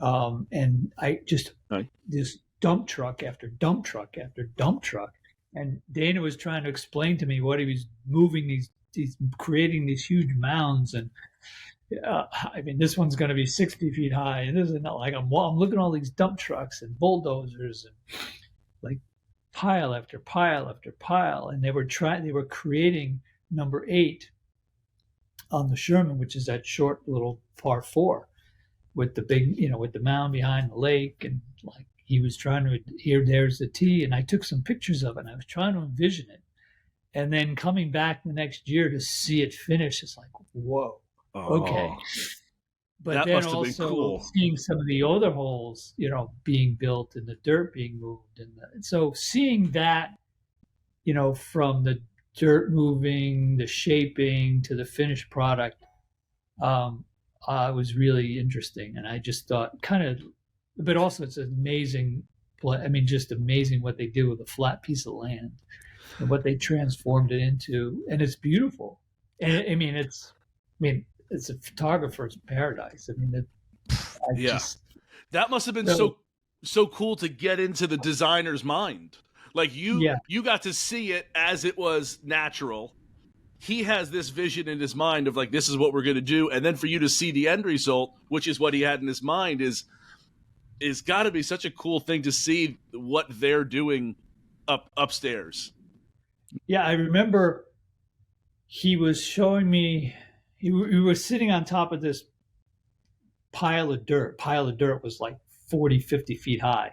S3: And I just, this dump truck after dump truck after dump truck. And Dana was trying to explain to me what he was moving, these creating these huge mounds. And I mean, this one's going to be 60 feet high. And this is not like I'm looking at all these dump trucks and bulldozers and like pile after pile after pile. And they were creating number 8 on the Sherman, which is that short little par 4 with the big, with the mound behind the lake. And like he was trying to, there's the tee. And I took some pictures of it and I was trying to envision it. And then coming back the next year to see it finish, it's like, whoa, okay. But
S1: that
S3: then
S1: must have
S3: also
S1: been cool.
S3: Seeing some of the other holes, being built and the dirt being moved. And so seeing that, from the dirt moving, the shaping to the finished product, was really interesting. And I just thought but also it's amazing. I mean, just amazing what they do with a flat piece of land. and what they transformed it into, and it's beautiful. And it's a photographer's paradise. I mean,
S1: that must have been so cool to get into the designer's mind. Like you got to see it as it was natural. He has this vision in his mind of like, this is what we're going to do. And then for you to see the end result, which is what he had in his mind, is got to be such a cool thing to see what they're doing upstairs.
S3: Yeah, I remember he was showing me, he was sitting on top of this pile of dirt. Pile of dirt was like 40, 50 feet high.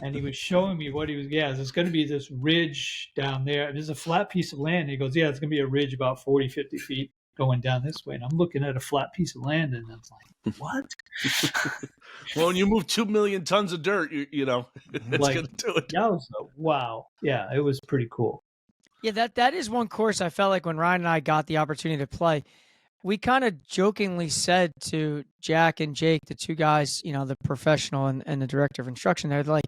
S3: And he was showing me what he was, there's going to be this ridge down there. There's a flat piece of land. And he goes, it's going to be a ridge about 40, 50 feet going down this way. And I'm looking at a flat piece of land, and I was like, what?
S1: Well, when you move 2 million tons of dirt, you know, it's
S3: like,
S1: going to do it.
S3: That was wow. Yeah, it was pretty cool.
S4: Yeah, that is one course I felt like when Ryan and I got the opportunity to play, we kind of jokingly said to Jack and Jake, the two guys, you know, the professional and the director of instruction there, like,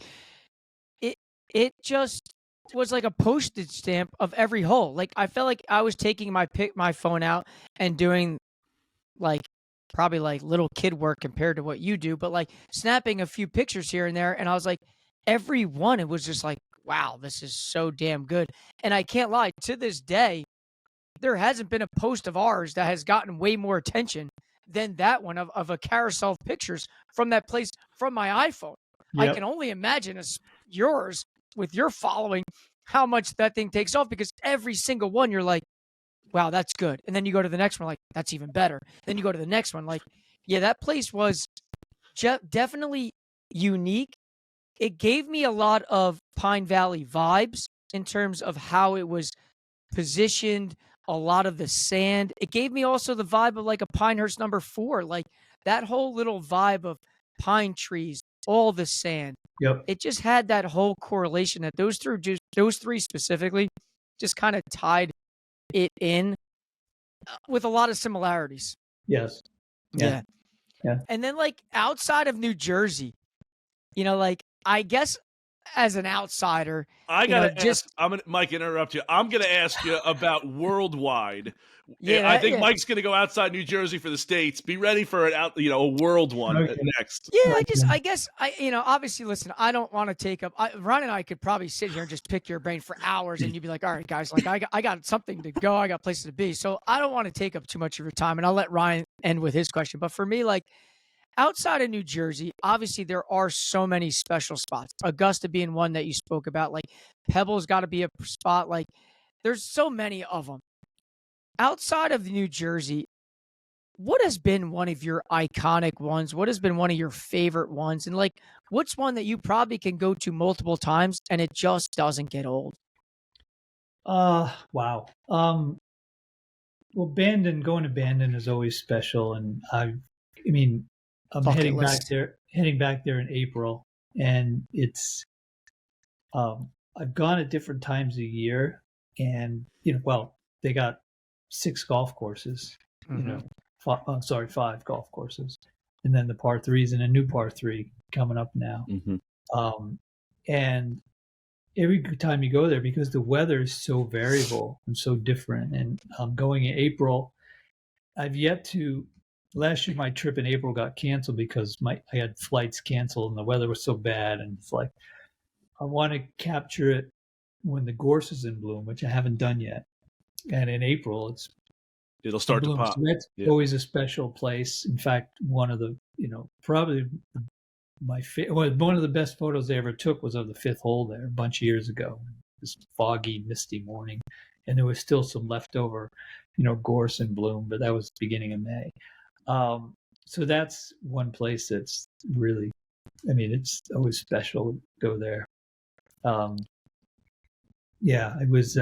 S4: it just was like a postage stamp of every hole. Like, I felt like I was taking my phone out and doing like probably like little kid work compared to what you do, but like snapping a few pictures here and there. And I was like, every one, it was just like, wow, this is so damn good. And I can't lie, to this day, there hasn't been a post of ours that has gotten way more attention than that one of a carousel of pictures from that place from my iPhone. Yep. I can only imagine yours with your following, how much that thing takes off, because every single one you're like, wow, that's good. And then you go to the next one, like, that's even better. Then you go to the next one, like, yeah, that place was definitely unique. It gave me a lot of Pine Valley vibes in terms of how it was positioned, a lot of the sand. It gave me also the vibe of like a Pinehurst number 4, like that whole little vibe of pine trees, all the sand.
S3: Yep.
S4: It just had that whole correlation that those three specifically just kind of tied it in with a lot of similarities.
S3: Yes.
S4: Yeah. And then like outside of New Jersey, you know, like I guess as an outsider,
S1: Mike, interrupt you. I'm gonna ask you about worldwide. I think Mike's gonna go outside New Jersey for the States. Be ready for a world one next.
S4: Yeah, I guess obviously, listen, I don't want to take up. Ron and I could probably sit here and just pick your brain for hours, and you'd be like, all right, guys, like I got something to go, I got places to be, so I don't want to take up too much of your time, and I'll let Ryan end with his question. But for me, like, outside of New Jersey, obviously there are so many special spots. Augusta being one that you spoke about, like Pebble's got to be a spot. Like there's so many of them. Outside of New Jersey, what has been one of your iconic ones? What has been one of your favorite ones? And like, what's one that you probably can go to multiple times and it just doesn't get old?
S3: Wow. Well, Bandon, going to Bandon is always special. And I'm heading back there in April, and it's, I've gone at different times a year, and, they got 6 golf courses, 5 golf courses, and then the par 3s and a new par 3 coming up now.
S1: Mm-hmm.
S3: And every time you go there, because the weather is so variable and so different, and going in April, last year my trip in April got canceled because I had flights canceled and the weather was so bad, and it's like, I want to capture it when the gorse is in bloom, which I haven't done yet. And in April,
S1: it'll start to pop.
S3: So that's always a special place. In fact, one of the, probably one of the best photos they ever took was of the 5th hole there a bunch of years ago. This foggy, misty morning, and there was still some leftover, gorse in bloom, but that was the beginning of May. So that's one place that's really, it's always special to go there. It was,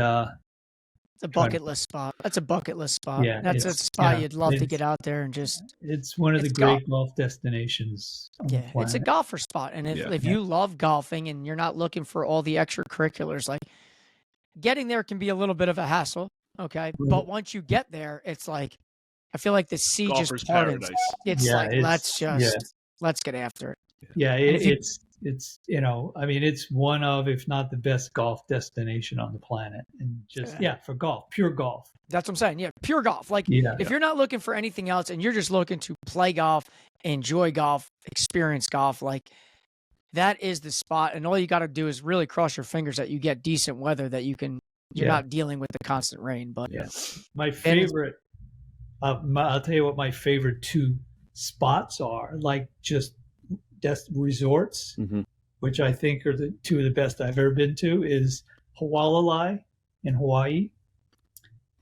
S4: it's a bucket list spot. That's a bucket list spot.
S3: Yeah,
S4: that's a spot you'd love to get out there and just.
S3: It's one of the great golf destinations.
S4: It's a golfer spot, and if you love golfing and you're not looking for all the extracurriculars, like getting there can be a little bit of a hassle. Okay, but once you get there, it's like, I feel like the sea
S1: Golfer's
S4: just pardons.
S1: paradise.
S4: It's let's get after it.
S3: Yeah, it's I mean, it's one of, if not the best golf destination on the planet, and just for golf, pure golf.
S4: That's what I'm saying. Yeah, pure golf. Like if you're not looking for anything else and you're just looking to play golf, enjoy golf, experience golf, like that is the spot. And all you got to do is really cross your fingers that you get decent weather, that you're not dealing with the constant rain. But
S3: my favorite, I'll tell you what my favorite two spots are, like just resorts, which I think are the two of the best I've ever been to, is Hualalai in Hawaii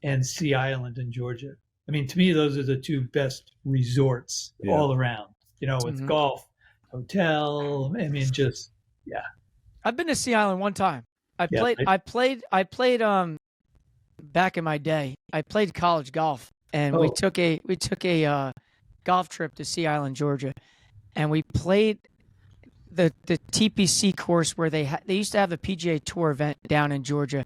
S3: and Sea Island in Georgia. I mean, to me, those are the two best resorts all around, with golf, hotel. I mean, just,
S4: I've been to Sea Island one time. I played back in my day. I played college golf, and we took a golf trip to Sea Island, Georgia, and we played the TPC course where they used to have the PGA Tour event down in Georgia.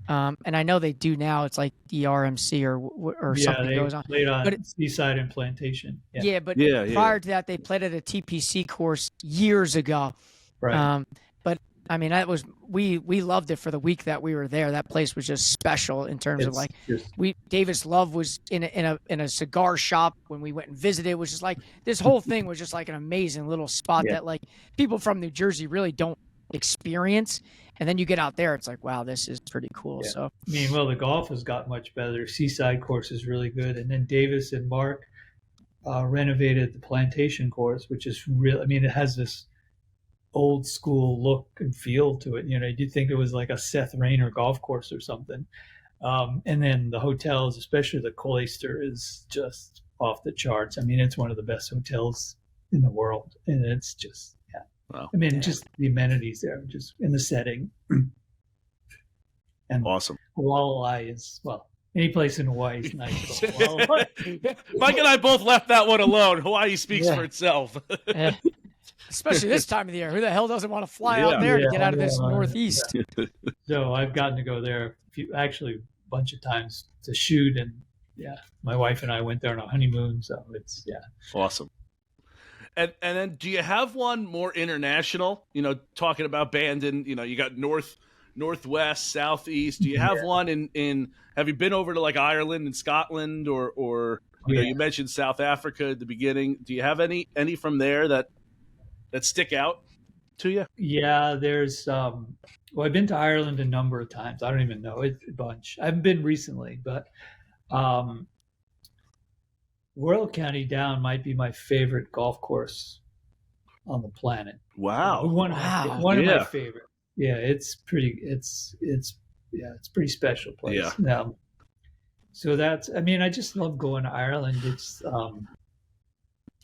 S4: And I know they do now. It's like the RMC or something goes on.
S3: Played on Seaside and Plantation.
S4: But prior to that, they played at a TPC course years ago.
S3: Right.
S4: But I mean, we loved it for the week that we were there. That place was just special in terms of like Davis Love was in a cigar shop when we went and visited. It was just like this whole thing was just like an amazing little spot that like people from New Jersey really don't experience. And then you get out there, it's like, wow, this is pretty cool.
S3: Yeah.
S4: So,
S3: I mean, well, the golf has got much better. Seaside course is really good. And then Davis and Mark renovated the Plantation course, which is real. I mean, it has this old school look and feel to it. You'd think it was like a Seth Rayner golf course or something. And then the hotels, especially the Cloister, is just off the charts. I mean, it's one of the best hotels in the world. And it's just,
S1: wow.
S3: I mean, just the amenities there, just in the setting. And
S1: awesome.
S3: Hualalai is, well, any place in Hawaii is nice.
S1: Mike and I both left that one alone. Hawaii speaks for itself.
S4: Especially this time of the year. Who the hell doesn't want to fly out there to get out of this northeast?
S3: So I've gotten to go there actually a bunch of times to shoot. And my wife and I went there on a honeymoon. So it's,
S1: awesome. And then do you have one more international, talking about Bandon, you got northwest, southeast. Do you have one in have you been over to like Ireland and Scotland or you mentioned South Africa at the beginning. Do you have any from there that stick out to you?
S3: Yeah, there's well, I've been to Ireland a number of times. I don't even know, it's a bunch. I haven't been recently, but Royal County Down might be my favorite golf course on the planet.
S1: Wow.
S3: One of my favorite. Yeah, it's pretty pretty special place.
S1: Yeah.
S3: So that's, I mean, I just love going to Ireland. It's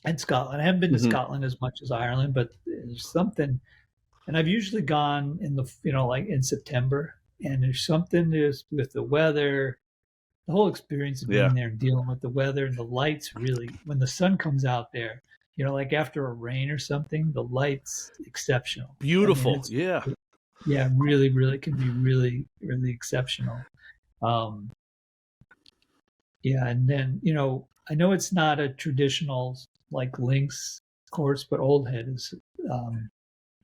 S3: and Scotland. I haven't been to Scotland as much as Ireland, but there's something, and I've usually gone in the like in September, and there's something with the weather. The whole experience of being there and dealing with the weather and the lights, really, when the sun comes out there, like after a rain or something, the lights exceptional.
S1: Beautiful.
S3: I mean, yeah, really, really can be really, really exceptional. And then, I know it's not a traditional like links course, but Old Head is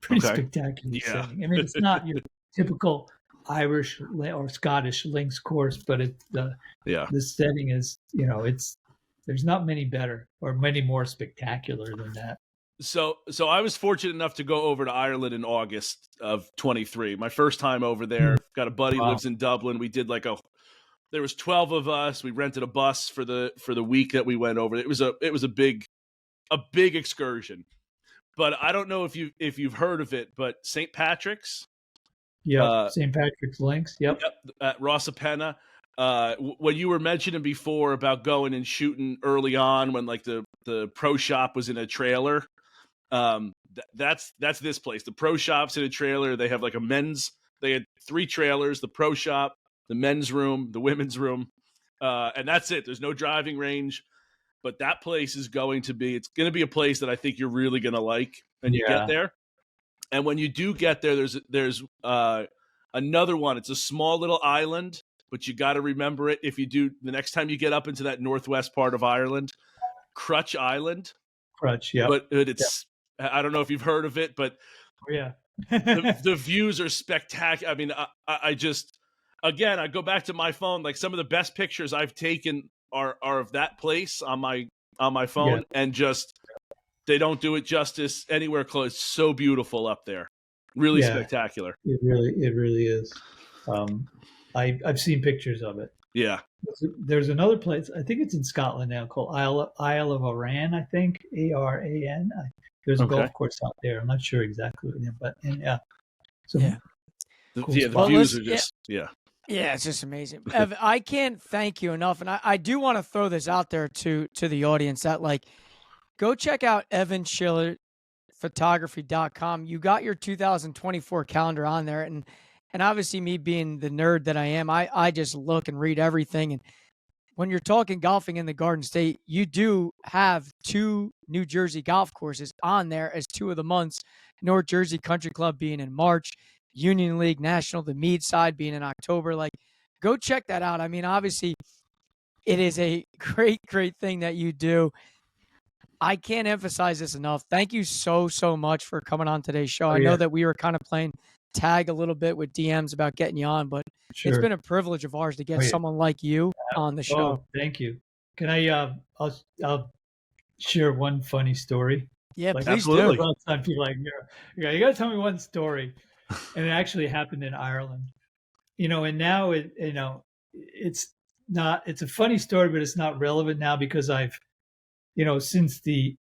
S3: pretty spectacular setting. I mean, it's not your typical Irish or Scottish links course, but the setting is, there's not many better or many more spectacular than that.
S1: So I was fortunate enough to go over to Ireland in August of 23. My first time over there. Got a buddy who lives in Dublin. We did there was 12 of us. We rented a bus for the week that we went over. It was a big excursion. But I don't know if you've heard of it, but St. Patrick's.
S3: Yeah, St. Patrick's Links. Yep.
S1: At Rossapena. What you were mentioning before about going and shooting early on when like the pro shop was in a trailer. That's this place. The pro shop's in a trailer. They have like they had 3 trailers, the pro shop, the men's room, the women's room. And that's it. There's no driving range, but that place is going to be a place that I think you're really going to like when you get there. And when you do get there, there's another one. It's a small little island, but you got to remember it if you do the next time you get up into that northwest part of Ireland, Crutch Island.
S3: Crutch, yeah.
S1: But it's I don't know if you've heard of it, but
S3: Yeah.
S1: The views are spectacular. I mean, I just, again, I go back to my phone. Like some of the best pictures I've taken are of that place on my phone,
S3: Yeah.
S1: and just they don't do it justice anywhere close. It's so beautiful up there, really
S3: Yeah.
S1: spectacular.
S3: It really is. I've seen pictures of it.
S1: Yeah.
S3: There's another place, I think it's in Scotland now, called Isle of Arran, I think, Aran. There's a
S1: Okay.
S3: golf course out there. I'm not sure exactly, but yeah. So
S4: Yeah.
S1: The
S3: Cool
S1: views
S3: spot.
S1: are just yeah.
S4: Yeah, it's just amazing. Ev, I can't thank you enough. And I do want to throw this out there to the audience that, like, go check out Evan Schiller photography.com. You got your 2024 calendar on there. And obviously, me being the nerd that I am, I just look and read everything. And when you're talking golfing in the Garden State, you do have 2 New Jersey golf courses on there as 2 of the months. North Jersey Country Club being in March, Union League National, the Mead side being in October. Like, go check that out. I mean, obviously, it is a great, great thing that you do. I can't emphasize this enough. Thank you so, so much for coming on today's show. I know that we were kind of playing tag a little bit with DMs about getting you on, but it's been a privilege of ours to get someone like you on the show.
S3: Oh, thank you. Can I, I'll share one funny story.
S4: Yeah,
S3: Like,
S4: please
S1: absolutely.
S4: do.
S3: Sometimes people are like, you got to tell me one story. And it actually happened in Ireland, and now it's a funny story, but it's not relevant now because I've, since the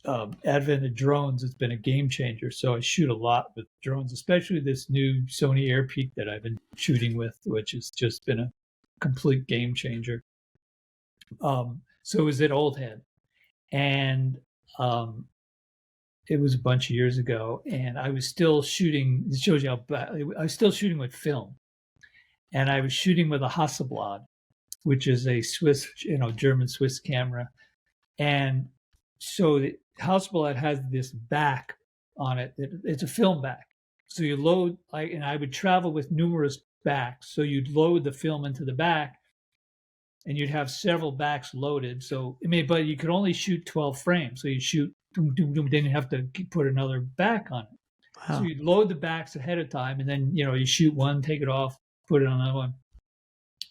S3: advent of drones, it's been a game changer. So I shoot a lot with drones, especially this new Sony Airpeak that I've been shooting with, which has just been a complete game changer. So it was at Old Head, and it was a bunch of years ago, and I was still shooting. It shows you how bad I was still shooting with film, and I was shooting with a Hasselblad, which is a Swiss, German Swiss camera, and so the Hasselblad has this back on it. It's a film back, so you load. And I would travel with numerous backs, so you'd load the film into the back, and you'd have several backs loaded. So but you could only shoot 12 frames, so you shoot. Doom, doom, doom, then you have to put another back on it.
S4: Wow.
S3: So you load the backs ahead of time, and then you shoot one, take it off, put it on another one.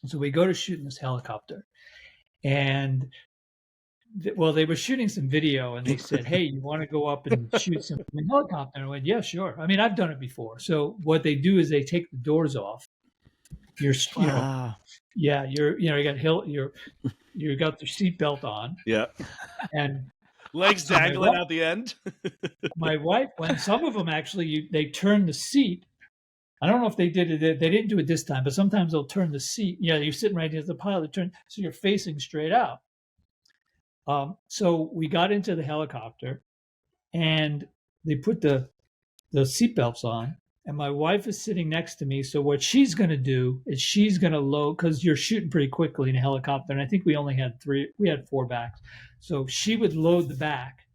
S3: So we go to shooting this helicopter, and they were shooting some video, and they said, "Hey, you want to go up and shoot some helicopter?" And I went, "Yeah, sure." I mean, I've done it before. So what they do is they take the doors off. You got you got the seatbelt on.
S1: Yeah.
S3: And
S1: legs dangling out the end.
S3: My wife, when some of them actually, they turn the seat. I don't know if they did it. They didn't do it this time, but sometimes they'll turn the seat. You're sitting right against the pilot, turn so you're facing straight out. So we got into the helicopter, and they put the seatbelts on, and my wife is sitting next to me. So what she's going to do is she's going to load, because you're shooting pretty quickly in a helicopter, and I think we only had 4 backs. So she would load the back,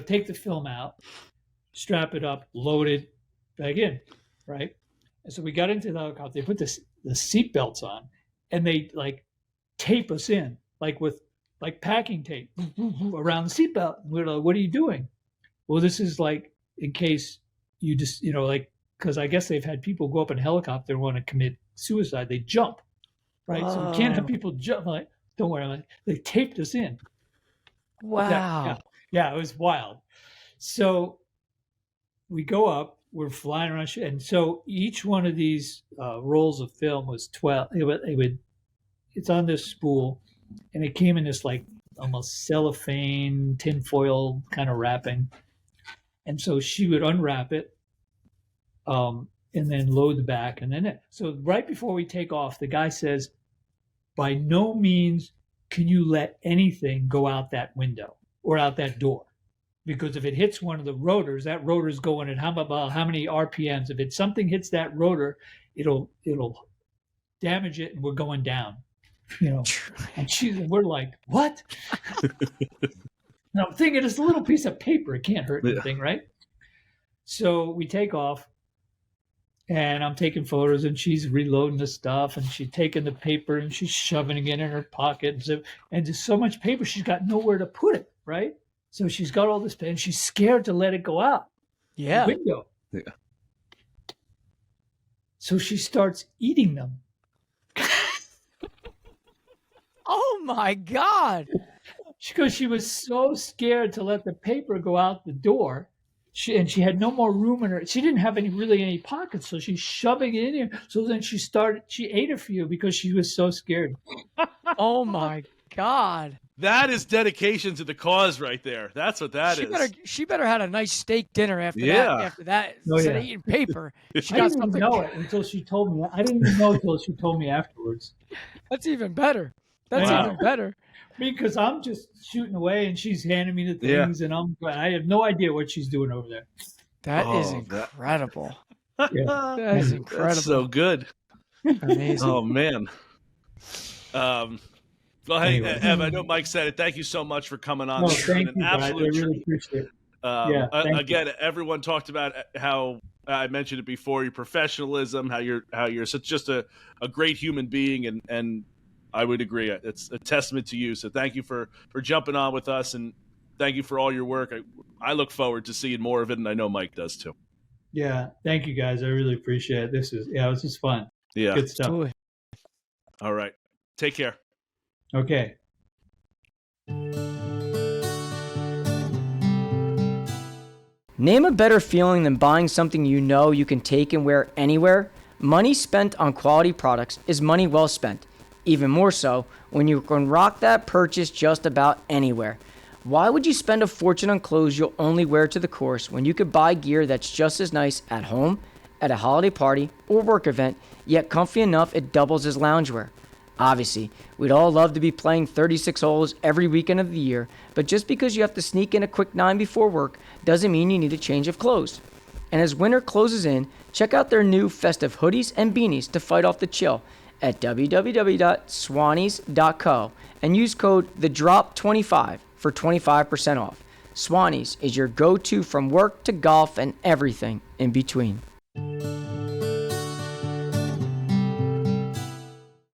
S3: take the film out, strap it up, load it back in, right? And so we got into the helicopter. They put the seat belts on, and they tape us in with packing tape around the seatbelt. We're like, "What are you doing?" Well, this is in case you just because I guess they've had people go up in a helicopter and want to commit suicide. They jump, right? Oh. So we can't have people jump. Don't worry. They taped us in.
S4: Wow.
S3: Yeah, it was wild. So we go up, we're flying around, and so each one of these rolls of film was 12. It's on this spool, and it came in this almost cellophane, tinfoil kind of wrapping. And so she would unwrap it, and then load the back, and then so right before we take off, the guy says, "By no means can you let anything go out that window or out that door, because if it hits one of the rotors, that rotor's going at how many RPMs. If something hits that rotor, it'll damage it, and we're going down." And we're like, "What?" And I'm thinking it's a little piece of paper; it can't hurt anything, right? So we take off, and I'm taking photos, and she's reloading the stuff, and she's taking the paper and she's shoving it in her pocket, and there's so much paper she's got nowhere to put it, right? So she's got all this paper, and she's scared to let it go out the window.
S1: Yeah.
S3: So she starts eating them.
S4: Oh my God.
S3: Because she was so scared to let the paper go out the door. She had no more room in her. She didn't have any pockets, so she's shoving it in here. So then she ate a few because she was so scared.
S4: Oh my God.
S1: That is dedication to the cause right there. That's what that is.
S4: She better had a nice steak dinner after
S1: Yeah.
S4: that. After that,
S3: Oh,
S4: instead
S3: yeah.
S4: of eating paper, she
S3: I
S4: got
S3: didn't even
S4: something.
S3: know it until she told me. I didn't even know until she told me afterwards.
S4: That's even better. That's
S1: Wow.
S4: even better.
S3: Because I'm just shooting away and she's handing me the things, and I have no idea what she's doing over there.
S4: That is
S1: Oh, that-
S4: incredible.
S3: Yeah.
S4: That is incredible.
S1: That's so good.
S4: Amazing.
S1: Oh man. Well, hey,
S3: Anyway.
S1: Ev, I know Mike said it. Thank you so much for coming on.
S3: No,
S1: This has been
S3: thank
S1: an
S3: you, guys. I
S1: absolute
S3: really
S1: treat.
S3: appreciate it. Yeah, thank you.
S1: Again, everyone talked about how I mentioned it before, your professionalism, how you're such just a great human being, and I would agree. It's a testament to you. So thank you for jumping on with us, and thank you for all your work. I look forward to seeing more of it, and I know Mike does too.
S3: Yeah, thank you, guys. I really appreciate it. This was just fun.
S1: Yeah.
S3: Good stuff.
S4: Absolutely.
S1: All right. Take care.
S3: Okay.
S2: Name a better feeling than buying something you know you can take and wear anywhere. Money spent on quality products is money well spent. Even more so when you can rock that purchase just about anywhere. Why would you spend a fortune on clothes you'll only wear to the course when you could buy gear that's just as nice at home, at a holiday party, or work event, yet comfy enough it doubles as loungewear? Obviously, we'd all love to be playing 36 holes every weekend of the year, but just because you have to sneak in a quick 9 before work doesn't mean you need a change of clothes. And as winter closes in, check out their new festive hoodies and beanies to fight off the chill at www.swannies.co and use code THEDROP25 for 25% off. Swannies is your go-to from work to golf and everything in between.